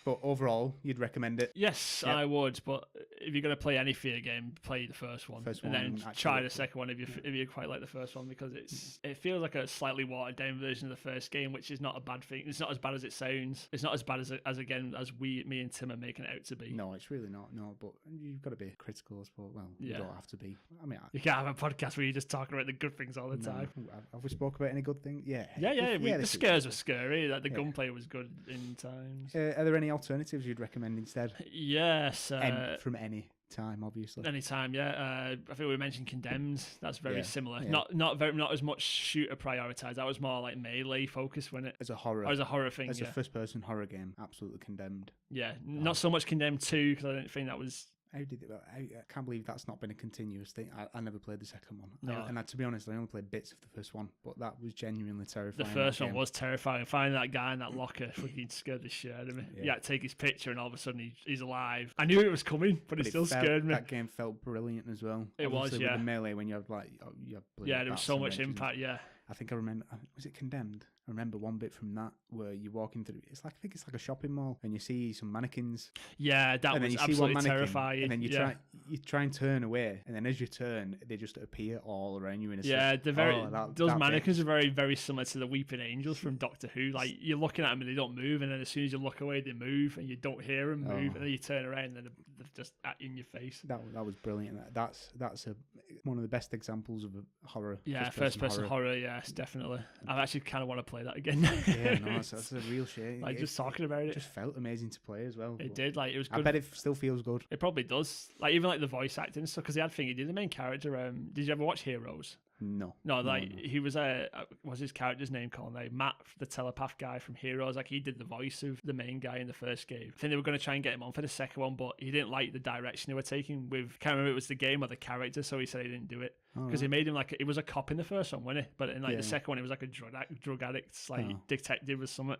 B: But overall, you'd recommend it?
A: Yes, I would. But if you're going to play any F.E.A.R game, play the first one, and then try the second one if you quite like the first one, because it feels like a slightly watered down version of the first game, which is not a bad thing. It's not as bad as it sounds. It's not as bad as me and Tim are making it out to be.
B: No, it's really not. No, but you've got to be critical, I suppose. Well, you don't have to be. I mean,
A: you can't have a podcast where you're just talking about the good things all the time.
B: Have we spoke about any good things? Yeah.
A: The scares were scary. Like the gunplay was good in times.
B: Are there any alternatives you'd recommend instead?
A: Yes.
B: From any time, obviously.
A: Anytime, yeah. I think we mentioned Condemned. That's very similar. Yeah. Not as much shooter prioritized. That was more like melee focused, wasn't it?
B: As a horror.
A: As a horror thing.
B: As a first-person horror game, absolutely Condemned.
A: Yeah, not so much Condemned 2 because I don't think that was.
B: How did it? I can't believe that's not been a continuous thing. I never played the second one.
A: No.
B: And to be honest, I only played bits of the first one, but that was genuinely terrifying.
A: The first one was terrifying. Finding that guy in that locker fucking scared the shit out of me. Yeah, to take his picture and all of a sudden he's alive. I knew it was coming, but it still scared me.
B: That game felt brilliant as well.
A: It was, yeah.
B: With the melee when you have
A: there was so much impact, yeah.
B: I think I remember, was it Condemned? I remember one bit from that where you're walking through. I think it's like a shopping mall, and you see some mannequins.
A: Yeah, that was absolutely terrifying.
B: And then you try and turn away, and then as you turn, they just appear all around you in a
A: those mannequins are very, very similar to the Weeping Angels from Doctor Who. Like you're looking at them and they don't move, and then as soon as you look away, they move, and you don't hear them move, and then you turn around and they're just in your face.
B: That was brilliant. That's one of the best examples of a horror.
A: Yeah, first person horror. Yes, definitely. I actually kind of want to play that again.
B: Yeah, no, that's a real shame.
A: Like just talking about it,
B: just felt amazing to play as well.
A: It did. Like it was good.
B: I bet it still feels good.
A: It probably does. Like even like the voice acting and stuff, because he did the main character. Did you ever watch Heroes?
B: No.
A: He was what's his character's name called? Like Matt, the telepath guy from Heroes. Like he did the voice of the main guy in the first game. I think they were going to try and get him on for the second one, but he didn't like the direction they were taking with. Can't remember if it was the game or the character, so he said he didn't do it because he made him like it was a cop in the first one, wasn't it? But in the second one, it was like a drug addict, detective or something.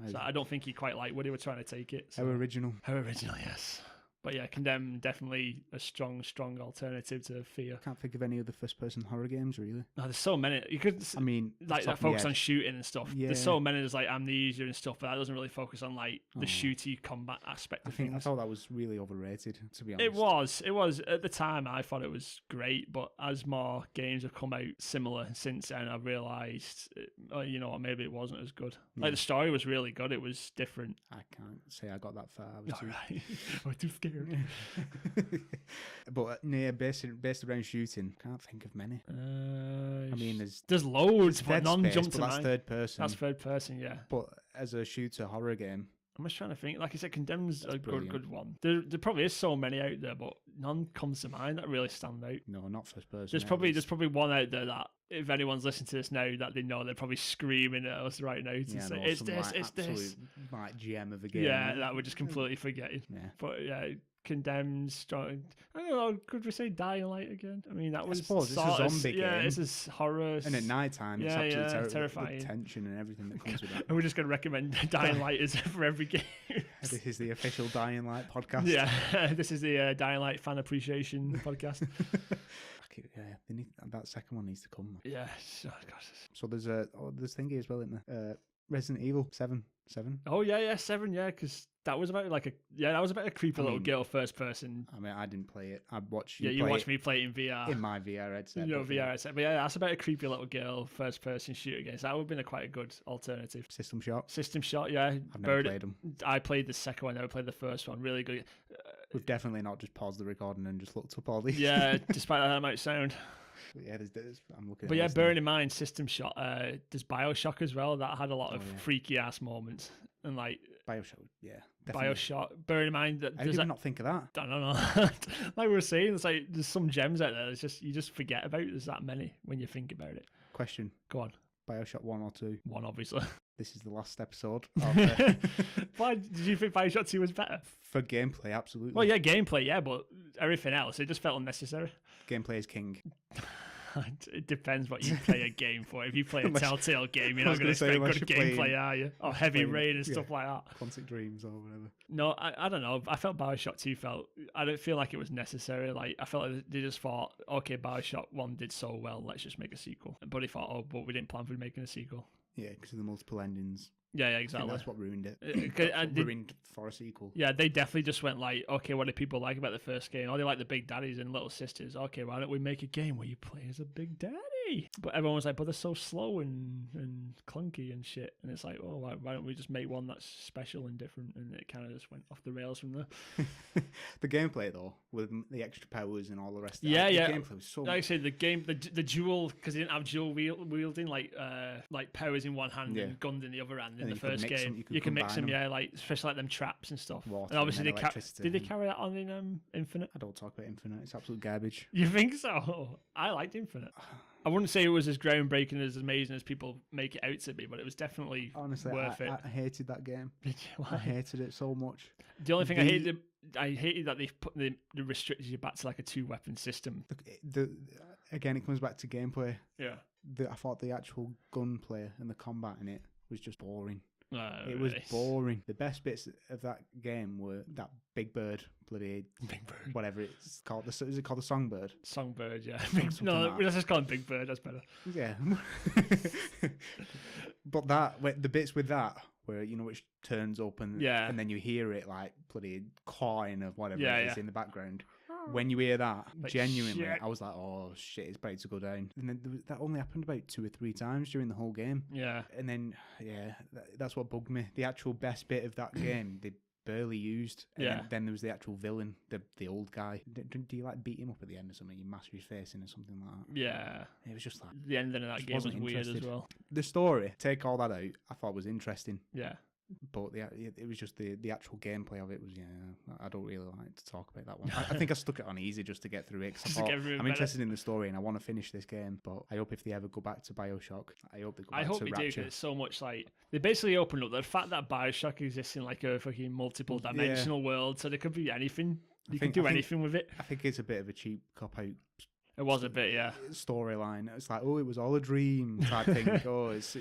A: So I don't think he quite liked where they were trying to take it. So.
B: How original,
A: yes. But yeah, Condemned definitely a strong alternative to F.E.A.R.
B: Can't think of any other first-person horror games really.
A: No, there's so many. You could,
B: I mean,
A: like that focus on shooting and stuff. Yeah. There's so many. There's like Amnesia and stuff, but that doesn't really focus on like the shooty combat aspect of things.
B: I thought that was really overrated, to be honest.
A: It was at the time. I thought it was great, but as more games have come out similar since then, I've realised, maybe it wasn't as good. Like the story was really good. It was different.
B: I can't say I got that far. I was
A: too scared.
B: But based around shooting, can't think of many. I mean,
A: there's loads, but
B: Dead
A: none
B: Space,
A: jump to
B: but
A: mind.
B: That's third person.
A: That's third person, yeah.
B: But as a shooter horror game,
A: I'm just trying to think. Like I said, Condemned's
B: That's
A: a
B: brilliant.
A: good one. There probably is so many out there, but none comes to mind that really stand out.
B: No, not first person.
A: There's probably one out there that if anyone's listening to this now that they know, they're probably screaming at us right now to say it's this, it's this.
B: Like gem of a game.
A: Yeah, that we're just completely forgetting.
B: Yeah.
A: But yeah, Condemned, strong. I don't know. Could we say Dying Light again? I mean, that was.
B: I suppose it's a zombie game.
A: Yeah, it's a horror.
B: And at night time, it's
A: Yeah,
B: absolutely
A: terrifying.
B: The tension and everything that comes with that.
A: And we're just going to recommend Dying Light as for every game.
B: This is the official Dying Light podcast.
A: Yeah, this is the Dying Light fan appreciation podcast.
B: Yeah, they need, that second one needs to come.
A: Yeah, oh, gosh.
B: So there's thingy as well, isn't there? Resident Evil 7.
A: Oh yeah, 7. Yeah, because that was about a creepy little girl first person.
B: I mean, I didn't play it. I watched you.
A: You watched me play it in VR.
B: In my VR headset.
A: VR headset. But yeah, that's about a creepy little girl first person shooter game. So that would have been quite a good alternative.
B: System Shock.
A: Yeah.
B: I've never played them.
A: I played the second one. I never played the first one. Really good.
B: We've definitely not just paused the recording and just looked up all these.
A: Yeah, despite that might sound.
B: Yeah, I'm looking.
A: But yeah, bearing in mind System Shock, there's BioShock as well. That had a lot of freaky ass moments and like
B: BioShock. Yeah, definitely.
A: BioShock. Bearing in mind that
B: how did I not think of that?
A: I don't know. Like we were saying, it's like there's some gems out there. It's just you just forget about. There's that many when you think about it.
B: Question.
A: Go on.
B: BioShock 1 or 2?
A: 1, obviously.
B: This is the last episode.
A: Why did you think BioShock 2 was better?
B: For gameplay, absolutely.
A: Well, yeah, gameplay, yeah, but everything else, it just felt unnecessary.
B: Gameplay is king.
A: It depends what you play a game for. If you play a Telltale game, you're not going to expect good gameplay, are you? Or Heavy Rain and stuff like that.
B: Quantic Dreams or whatever.
A: No, I don't know. I felt BioShock 2 I don't feel like it was necessary. Like I felt like they just thought, okay, BioShock 1 did so well, let's just make a sequel. But he thought, but we didn't plan for making a sequel.
B: Yeah, because of the multiple endings.
A: Yeah, exactly.
B: That's what ruined it. Ruined for a sequel.
A: Yeah, they definitely just went like, okay, what do people like about the first game? Oh, they like the big daddies and little sisters. Okay, why don't we make a game where you play as a big daddy? But everyone was like, but they're so slow and clunky and shit. And it's like, oh, why don't we just make one that's special and different? And it kind of just went off the rails from there.
B: The gameplay, though, with the extra powers and all the rest of
A: it.
B: The gameplay was so
A: like I said, the dual, because they didn't have dual wielding, like powers in one hand and guns in the other hand in the first game. You can mix them, like especially like them traps and stuff.
B: Water
A: and obviously,
B: did
A: they carry that on in Infinite?
B: I don't talk about Infinite. It's absolute garbage.
A: You think so? I liked Infinite. I wouldn't say it was as groundbreaking, as amazing as people make it out to be, but it was definitely worth it.
B: I hated that game. I hated it so much.
A: The only thing I hated that they put the restricted you back to like a 2-weapon system.
B: Again, it comes back to gameplay.
A: Yeah.
B: I thought the actual gunplay and the combat in it was just boring. It
A: Really?
B: was boring. The best bits of that game were that big bird, whatever it's called. Is it called the Songbird?
A: Songbird, yeah. Let's just call it Big Bird. That's better.
B: Yeah. But the bits with that, where which turns up and then you hear it like bloody cawing of whatever it is in the background. When you hear that, like, genuinely, shit. I was like, oh shit, it's about to go down. And then that only happened about 2 or 3 times during the whole game.
A: Yeah.
B: And then, that's what bugged me. The actual best bit of that game, they barely used. And then there was the actual villain, the old guy. Do you like beat him up at the end or something? You master his face in or something like that?
A: Yeah.
B: It was just like...
A: The ending of that game was weird as well.
B: The story, take all that out, I thought was interesting.
A: Yeah.
B: But it was just the actual gameplay of it was, I don't really like to talk about that one. I think I stuck it on easy just to get through it. I'm interested in the story and I want to finish this game, but I hope if they ever go back to BioShock, I hope they go back to Rapture.
A: They do, because it's so much like... They basically opened up the fact that BioShock exists in like a fucking multiple dimensional world, so there could be anything. You can do anything with it.
B: I think it's a bit of a cheap cop-out.
A: It was a bit, yeah.
B: Storyline. It's like, oh, it was all a dream type thing. Oh, it's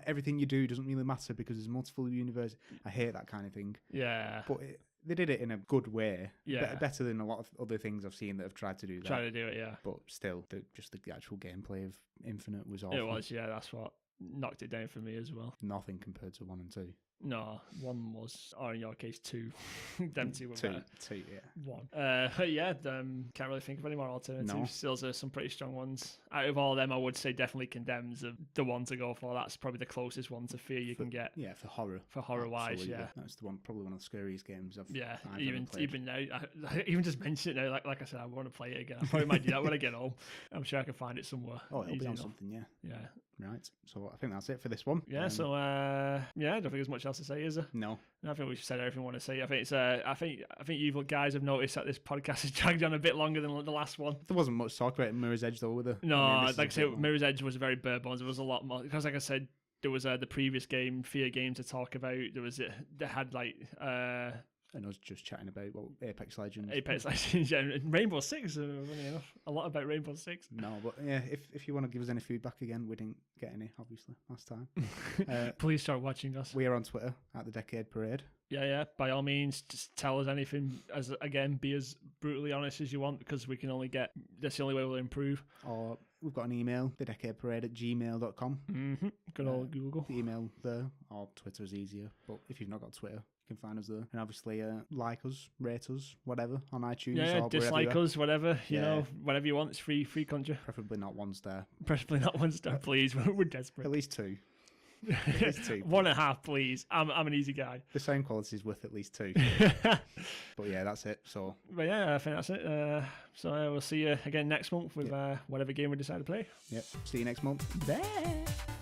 B: everything you do doesn't really matter because there's multiple universes. I hate that kind of thing.
A: Yeah.
B: But they did it in a good way.
A: Yeah.
B: Better than a lot of other things I've seen that have tried to do that.
A: Try to do it, yeah.
B: But still, just the actual gameplay of Infinite was awful.
A: It was, yeah. That's what knocked it down for me as well.
B: Nothing compared to 1 and 2.
A: No, 1 was, or in your case, 2. Them 2 were better.
B: 2, yeah.
A: 1. Can't really think of any more alternatives.
B: No.
A: Still, there's some pretty strong ones. Out of all of them, I would say definitely Condemned's the one to go for. That's probably the closest one to Fear you can get.
B: Yeah, for horror.
A: For horror-wise, yeah.
B: That's the one, probably one of the scariest games I've
A: even now, I even just mention it now, like I said, I want to play it again. I probably might do that when I get home. I'm sure I can find it somewhere.
B: Oh, it'll be on something, yeah.
A: Yeah.
B: Right. So I think that's it for this one.
A: Yeah. So I don't think there's much else to say, is there?
B: No.
A: I think we've said everything we want to say. I think it's. I think you guys have noticed that this podcast has dragged on a bit longer than the last one.
B: There wasn't much talk about Mirror's Edge though, were there?
A: No,
B: I mean,
A: like I said, Mirror's Edge was very bare bones. There was a lot more because, like I said, there was the previous game, F.E.A.R game to talk about. There was they had like.
B: And us just chatting about Apex Legends.
A: Apex Legends, yeah, and Rainbow Six, funny enough. A lot about Rainbow Six.
B: No, but yeah, if you want to give us any feedback again, we didn't get any, obviously, last time.
A: Please start watching us.
B: We are on Twitter at the Decade Parade.
A: Yeah, by all means, just tell us anything. Be as brutally honest as you want, because we can only that's the only way we'll improve.
B: Or we've got an email, thedecadeparade@gmail.com.
A: Mm-hmm. Good old Google.
B: The email there, or Twitter is easier, but if you've not got Twitter, you can find us there. And obviously, like us, rate us, whatever, on iTunes.
A: Yeah,
B: or
A: dislike us, whatever, you know, whatever you want. It's free country.
B: Preferably not 1 star.
A: Preferably not 1 star, please. We're desperate.
B: At least 2. At least 2.
A: 1.5, please. I'm an easy guy.
B: The same quality is worth at least 2. But yeah, that's it. So.
A: But yeah, I think that's it. So we'll see you again next month with whatever game we decide to play.
B: Yep. See you next month.
A: Bye.